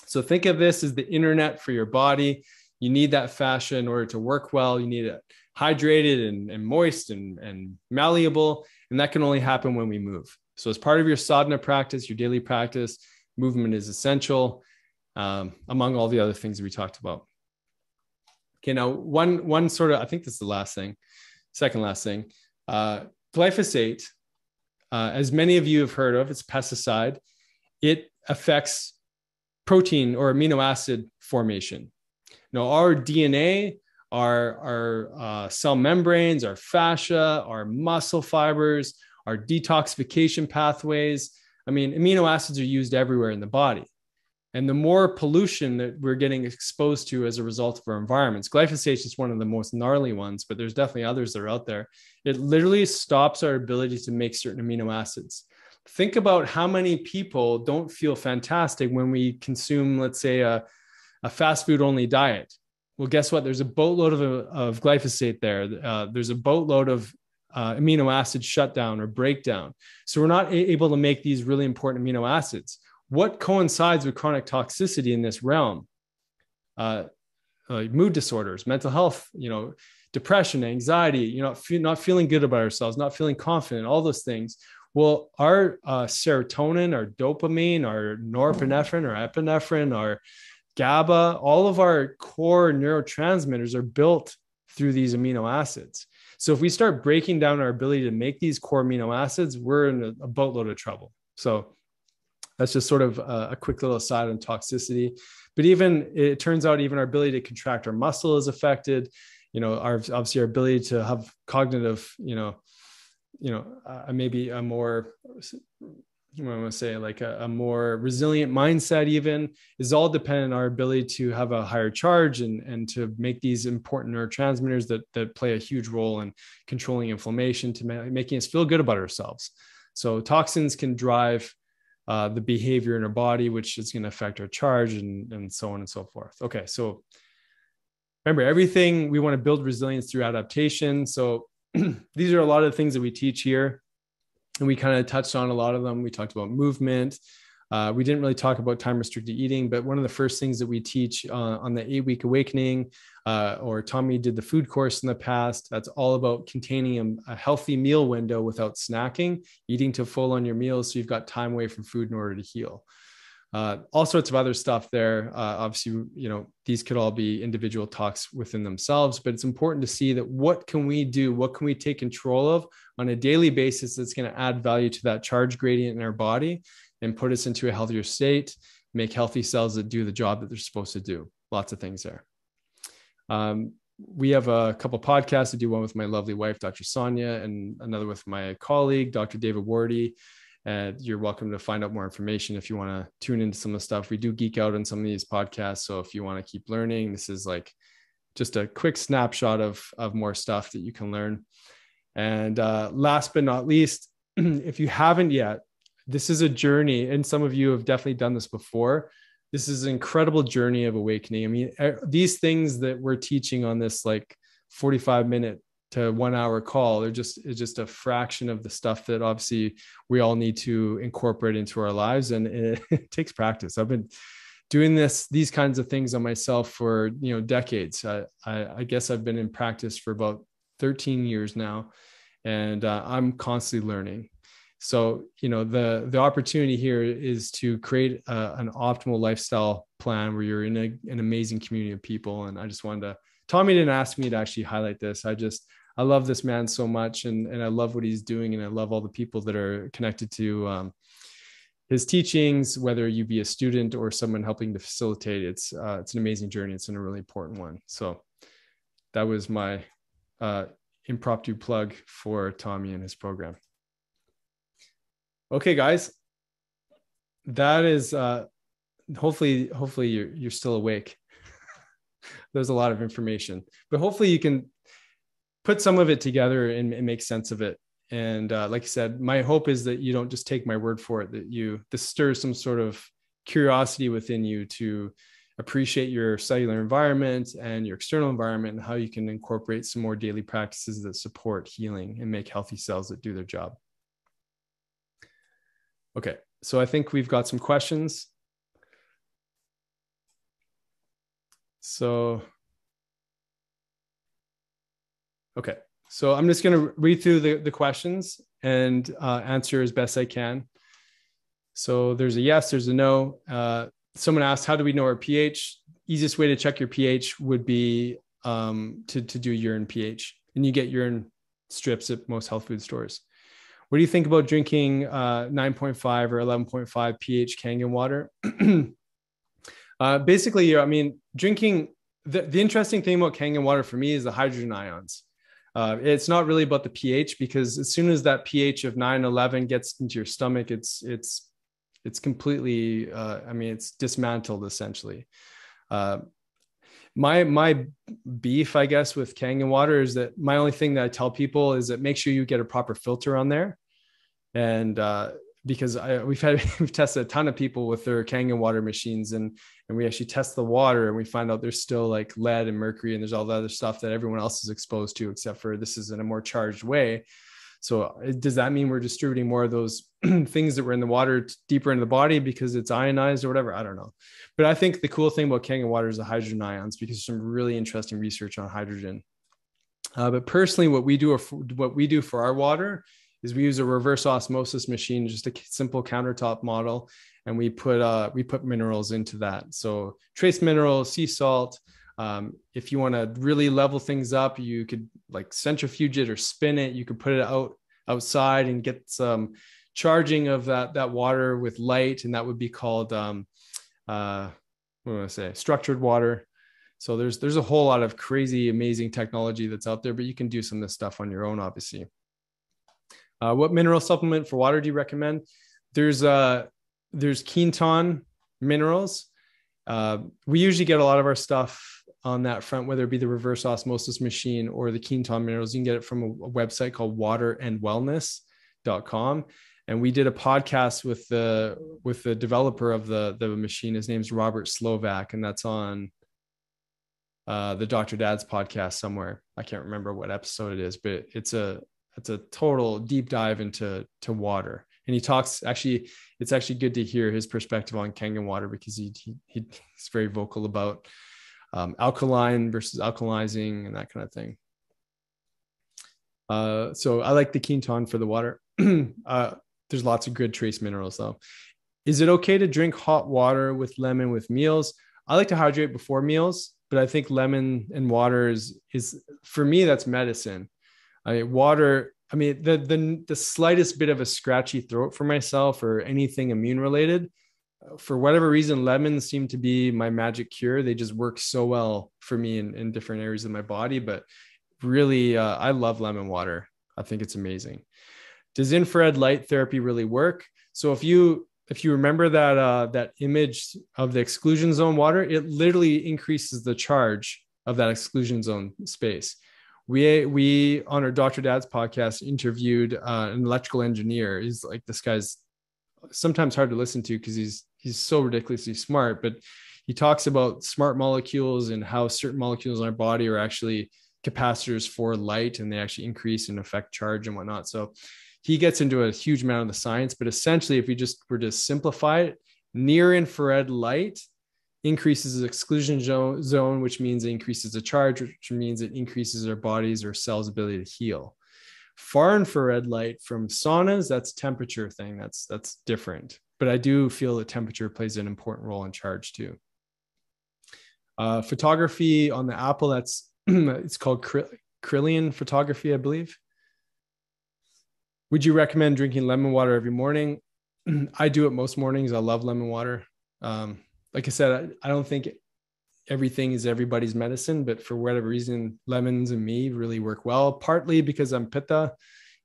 So think of this as the internet for your body. You need that fascia in order to work well. You need it hydrated and moist and malleable. And that can only happen when we move. So as part of your sadhana practice, your daily practice, movement is essential, among all the other things that we talked about. Okay, now one sort of, I think this is the last thing, second last thing, glyphosate, as many of you have heard of, it's a pesticide. It affects protein or amino acid formation. Now, our DNA, our cell membranes, our fascia, our muscle fibers, our detoxification pathways. I mean, amino acids are used everywhere in the body. And the more pollution that we're getting exposed to as a result of our environments, glyphosate is one of the most gnarly ones, but there's definitely others that are out there. It literally stops our ability to make certain amino acids. Think about how many people don't feel fantastic when we consume, let's say, a fast food only diet. Well, guess what? There's a boatload of glyphosate there. There's a boatload of amino acid shutdown or breakdown. So we're not able to make these really important amino acids. What coincides with chronic toxicity in this realm? Mood disorders, mental health, depression, anxiety, not feeling good about ourselves, not feeling confident, all those things. Well, our serotonin, our dopamine, our norepinephrine, our epinephrine, our GABA, all of our core neurotransmitters are built through these amino acids. So if we start breaking down our ability to make these core amino acids, we're in a boatload of trouble. So that's just sort of a quick little aside on toxicity. But it turns out even our ability to contract our muscle is affected. Obviously our ability to have cognitive, maybe a more, I want to say like a more resilient mindset even is all dependent on our ability to have a higher charge and to make these important neurotransmitters that play a huge role in controlling inflammation to making us feel good about ourselves. So toxins can drive the behavior in our body, which is going to affect our charge and so on and so forth. Okay. So remember, everything we want to build resilience through adaptation. So these are a lot of the things that we teach here. And we kind of touched on a lot of them. We talked about movement. We didn't really talk about time restricted eating, but one of the first things that we teach on the 8-week awakening, or Tommy did the food course in the past, that's all about containing a healthy meal window without snacking, eating to full on your meals. So you've got time away from food in order to heal. All sorts of other stuff there. Obviously, these could all be individual talks within themselves, but it's important to see that what can we do? What can we take control of on a daily basis that's going to add value to that charge gradient in our body and put us into a healthier state, make healthy cells that do the job that they're supposed to do. Lots of things there. We have a couple of podcasts. I do one with my lovely wife, Dr. Sonia, and another with my colleague, Dr. David Wardy. You're welcome to find out more information if you want to tune into some of the stuff. We do geek out on some of these podcasts. So if you want to keep learning, this is like just a quick snapshot of more stuff that you can learn. And last but not least, if you haven't yet, this is a journey. And some of you have definitely done this before. This is an incredible journey of awakening. I mean, these things that we're teaching on this like 45-minute to 1 hour call. It's just a fraction of the stuff that obviously we all need to incorporate into our lives. And it takes practice. I've been doing these kinds of things on myself for, decades. I guess I've been in practice for about 13 years now, and I'm constantly learning. So, the opportunity here is to create an optimal lifestyle plan where you're in an amazing community of people. And I just wanted to, Tommy didn't ask me to actually highlight this. I love this man so much, and I love what he's doing. And I love all the people that are connected to his teachings, whether you be a student or someone helping to facilitate. It's an amazing journey. It's a really important one. So that was my impromptu plug for Tommy and his program. Okay, guys, that is hopefully you're still awake. There's a lot of information, but hopefully you can put some of it together and make sense of it. And like I said, my hope is that you don't just take my word for it, that this stirs some sort of curiosity within you to appreciate your cellular environment and your external environment, and how you can incorporate some more daily practices that support healing and make healthy cells that do their job. Okay, so I think we've got some questions. So, okay, so I'm just going to read through the questions and answer as best I can. So there's a yes, there's a no. Someone asked, how do we know our pH? Easiest way to check your pH would be to do urine pH, and you get urine strips at most health food stores. What do you think about drinking 9.5 or 11.5 pH Kangen water? Basically, drinking, the interesting thing about Kangen water for me is the hydrogen ions. It's not really about the pH, because as soon as that pH of 9, 11 gets into your stomach, it's completely, it's dismantled essentially. My beef, I guess, with Kangen water is that my only thing that I tell people is that make sure you get a proper filter on there. And because we've tested a ton of people with their Kangen water machines, and we actually test the water and we find out there's still like lead and mercury, and there's all the other stuff that everyone else is exposed to, except for this is in a more charged way. So does that mean we're distributing more of those things that were in the water deeper into the body because it's ionized or whatever? I don't know. But I think the cool thing about Kangen water is the hydrogen ions, because there's some really interesting research on hydrogen. But personally, what we do for our water is we use a reverse osmosis machine, just a simple countertop model, and we put minerals into that. So trace minerals, sea salt. If you want to really level things up, you could like centrifuge it or spin it. You could put it outside and get some charging of that water with light, and that would be called structured water. So there's a whole lot of crazy, amazing technology that's out there, but you can do some of this stuff on your own, obviously. What mineral supplement for water do you recommend? There's Quinton minerals. We usually get a lot of our stuff on that front, whether it be the reverse osmosis machine or the Quinton minerals. You can get it from a website called waterandwellness.com. And we did a podcast with the developer of the machine. His name's Robert Slovak, and that's on the Dr. Dad's podcast somewhere. I can't remember what episode it is, but it's a total deep dive into water. And he talks, it's actually good to hear his perspective on Kangen water, because he's very vocal about alkaline versus alkalizing and that kind of thing. So I like the Quinton for the water. There's lots of good trace minerals though. Is it okay to drink hot water with lemon with meals? I like to hydrate before meals, but I think lemon and water is for me, that's medicine. Water, the slightest bit of a scratchy throat for myself or anything immune related, for whatever reason, lemons seem to be my magic cure. They just work so well for me in different areas of my body. But really, I love lemon water. I think it's amazing. Does infrared light therapy really work? So if you remember that image of the exclusion zone water, it literally increases the charge of that exclusion zone space. We on our Dr. Dad's podcast interviewed an electrical engineer. He's like, this guy's sometimes hard to listen to because he's so ridiculously smart, but he talks about smart molecules and how certain molecules in our body are actually capacitors for light, and they actually increase and affect charge and whatnot. So he gets into a huge amount of the science, but essentially, if we just were to simplify it, near infrared light increases the exclusion zone, which means it increases the charge, which means it increases our body's or cells' ability to heal. Far infrared light from saunas, that's temperature thing. That's different. But I do feel that temperature plays an important role in charge too. Photography on the Apple, that's it's called Kirlian photography, I believe. Would you recommend drinking lemon water every morning? I do it most mornings. I love lemon water. Like I said, I don't think everything is everybody's medicine, but for whatever reason, lemons and me really work well, partly because I'm Pitta.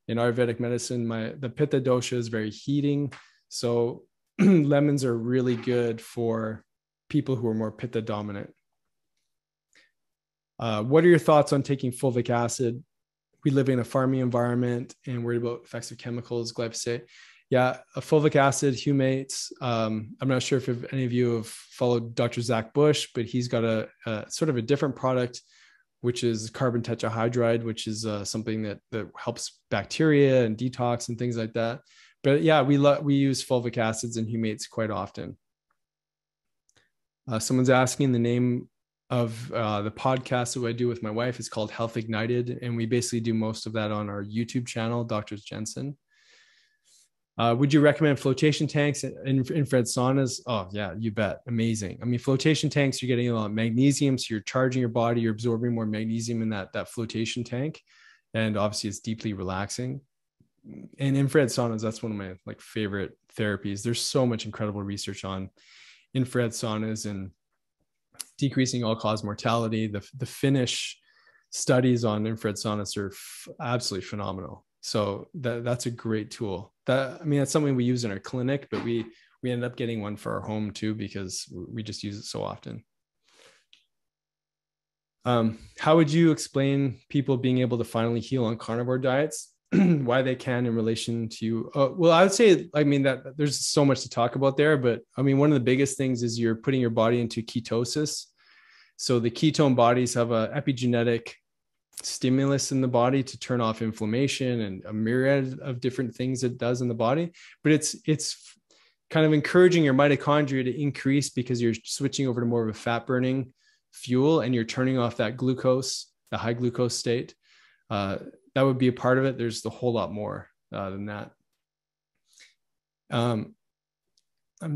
In Ayurvedic medicine, the Pitta dosha is very heating. So lemons are really good for people who are more Pitta dominant. What are your thoughts on taking fulvic acid? We live in a farming environment and worried about effects of chemicals, glyphosate. Yeah, a fulvic acid, humates. I'm not sure if any of you have followed Dr. Zach Bush, but he's got a sort of a different product, which is carbon tetrahydride, which is something that helps bacteria and detox and things like that. But yeah, we use fulvic acids and humates quite often. Someone's asking the name of the podcast that I do with my wife. Is called Health Ignited, and we basically do most of that on our YouTube channel, Dr. Jensen. Would you recommend flotation tanks and infrared saunas? Oh yeah, you bet. Amazing. I mean, flotation tanks, you're getting a lot of magnesium, so you're charging your body, you're absorbing more magnesium in that flotation tank, and obviously it's deeply relaxing. And infrared saunas, that's one of my favorite therapies. There's so much incredible research on infrared saunas and decreasing all-cause mortality. The Finnish studies on infrared saunas are absolutely phenomenal. So that's a great tool. That's something we use in our clinic, but we ended up getting one for our home too, because we just use it so often. How would you explain people being able to finally heal on carnivore diets? Why they can in relation to, well, I would say, that there's so much to talk about there, but one of the biggest things is you're putting your body into ketosis. So the ketone bodies have a epigenetic stimulus in the body to turn off inflammation and a myriad of different things it does in the body. But it's kind of encouraging your mitochondria to increase because you're switching over to more of a fat burning fuel and you're turning off that glucose, the high glucose state. That would be a part of it. There's a whole lot more than that. I'm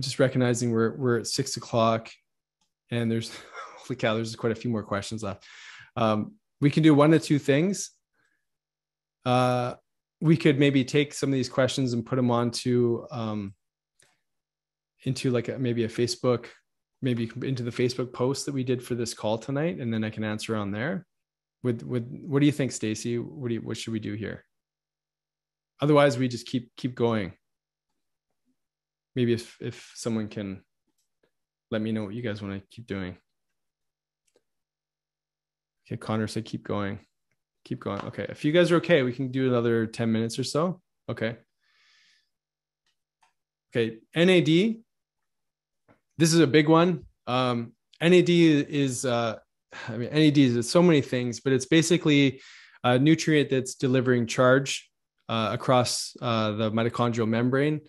just recognizing we're at 6 o'clock and there's, holy cow, there's quite a few more questions left. We can do one of two things. We could maybe take some of these questions and put them onto into maybe a Facebook, maybe into the Facebook post that we did for this call tonight, and then I can answer on there. What do you think, Stacy? What should we do here? Otherwise, we just keep going. Maybe if someone can let me know what you guys want to keep doing. Okay, Connor said keep going. Keep going. Okay, if you guys are okay, we can do another 10 minutes or so. Okay. Okay, NAD. This is a big one. NAD is, NAD is so many things, but it's basically a nutrient that's delivering charge across the mitochondrial membrane.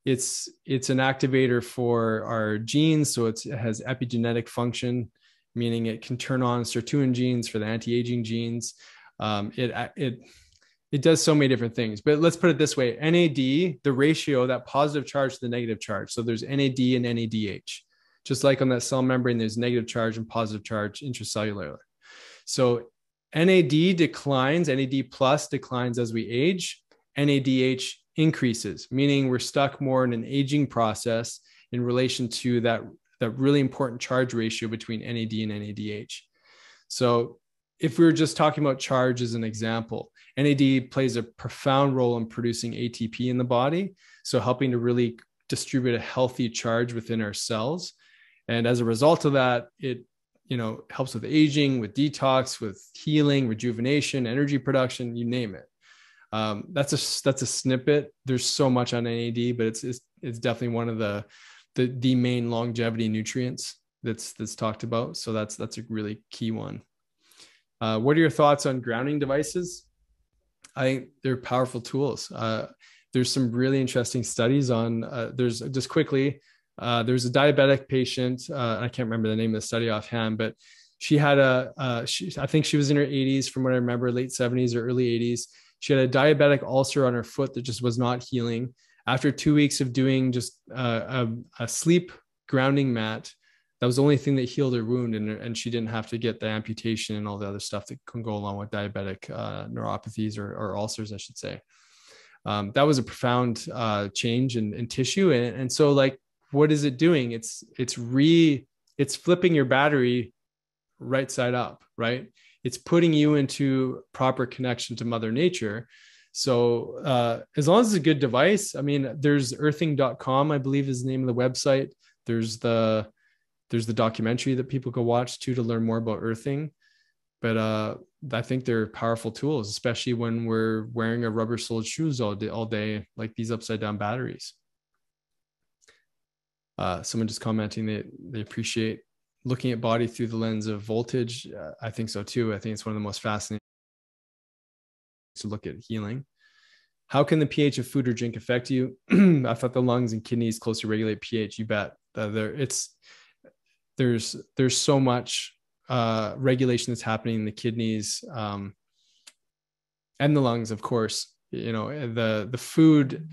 It's an activator for our genes, so it has epigenetic function, meaning it can turn on sirtuin genes for the anti-aging genes. It does so many different things, but let's put it this way. NAD, the ratio, that positive charge to the negative charge. So there's NAD and NADH. Just like on that cell membrane, there's negative charge and positive charge intracellular. So NAD declines, NAD plus declines as we age. NADH increases, meaning we're stuck more in an aging process in relation to that really important charge ratio between NAD and NADH. So if we were just talking about charge as an example, NAD plays a profound role in producing ATP in the body, so helping to really distribute a healthy charge within our cells. And as a result of that, it helps with aging, with detox, with healing, rejuvenation, energy production, you name it. That's a snippet. There's so much on NAD, but it's definitely one of the main longevity nutrients that's talked about. So that's a really key one. What are your thoughts on grounding devices? I think they're powerful tools. There's some really interesting studies on, there's just quickly, there's a diabetic patient. I can't remember the name of the study offhand, but she had I think she was in her 80s from what I remember, late 70s or early 80s. She had a diabetic ulcer on her foot that just was not healing. After 2 weeks of doing just a sleep grounding mat, that was the only thing that healed her wound, and she didn't have to get the amputation and all the other stuff that can go along with diabetic neuropathies or ulcers, I should say. That was a profound change in tissue, and so like, what is it doing? It's flipping your battery right side up, right? It's putting you into proper connection to Mother Nature. So as long as it's a good device, I mean, there's earthing.com, I believe is the name of the website. There's the documentary that people can watch too to learn more about earthing. But I think they're powerful tools, especially when we're wearing a rubber-soled shoes all day, like these upside-down batteries. Someone just commenting that they appreciate looking at body through the lens of voltage. I think so too. I think it's one of the most fascinating to look at healing. How can the pH of food or drink affect you? I thought the lungs and kidneys closely regulate pH. You bet. There's so much regulation that's happening in the kidneys and the lungs, of course. You know, the food.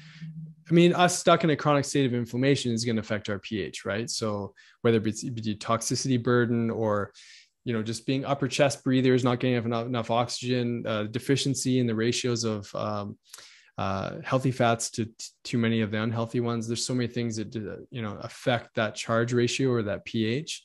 I mean, us stuck in a chronic state of inflammation is going to affect our pH, right? So whether it be toxicity burden or, you know, just being upper chest breathers, not getting enough oxygen, deficiency in the ratios of healthy fats to too many of the unhealthy ones. There's so many things that, you know, affect that charge ratio or that pH.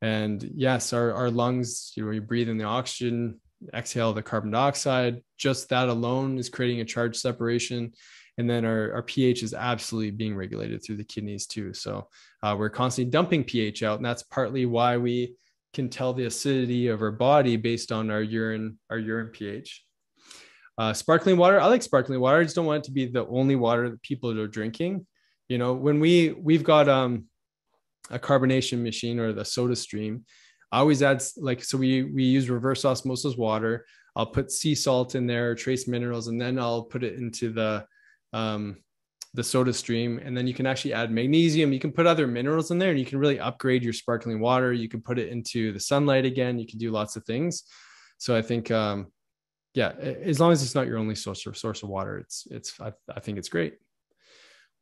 And yes, our lungs, you know, you breathe in the oxygen, exhale the carbon dioxide, just that alone is creating a charge separation. And then our pH is absolutely being regulated through the kidneys too. So we're constantly dumping pH out. And that's partly why we can tell the acidity of our body based on our urine pH. Sparkling water. I like sparkling water. I just don't want it to be the only water that people are drinking. You know, when we've got a carbonation machine or the soda stream, I always add, like, so we use reverse osmosis water. I'll put sea salt in there, trace minerals, and then I'll put it into the soda stream. And then you can actually add magnesium. You can put other minerals in there, and you can really upgrade your sparkling water. You can put it into the sunlight again. You can do lots of things. So I think, yeah, as long as it's not your only source of water, I think it's great.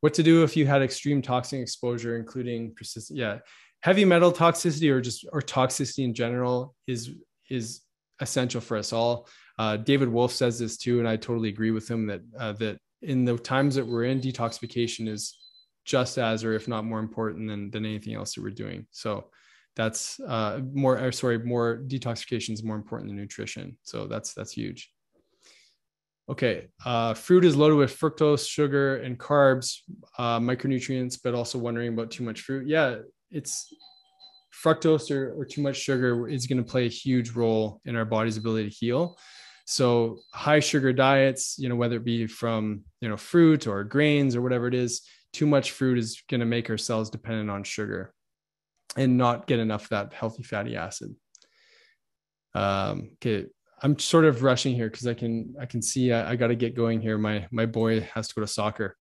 What to do if you had extreme toxin exposure, including persistent, heavy metal toxicity or toxicity in general is essential for us all. David Wolf says this too, and I totally agree with him that in the times that we're in, detoxification is just as, or if not more important than anything else that we're doing. So that's more detoxification is more important than nutrition. So that's huge. Okay. Fruit is loaded with fructose, sugar, and carbs, micronutrients, but also wondering about too much fruit. Yeah, it's fructose or too much sugar is going to play a huge role in our body's ability to heal. So high sugar diets, you know, whether it be from, you know, fruit or grains or whatever it is, too much fruit is going to make our cells dependent on sugar and not get enough of that healthy fatty acid. Okay. I'm sort of rushing here because I can see I got to get going here. My boy has to go to soccer.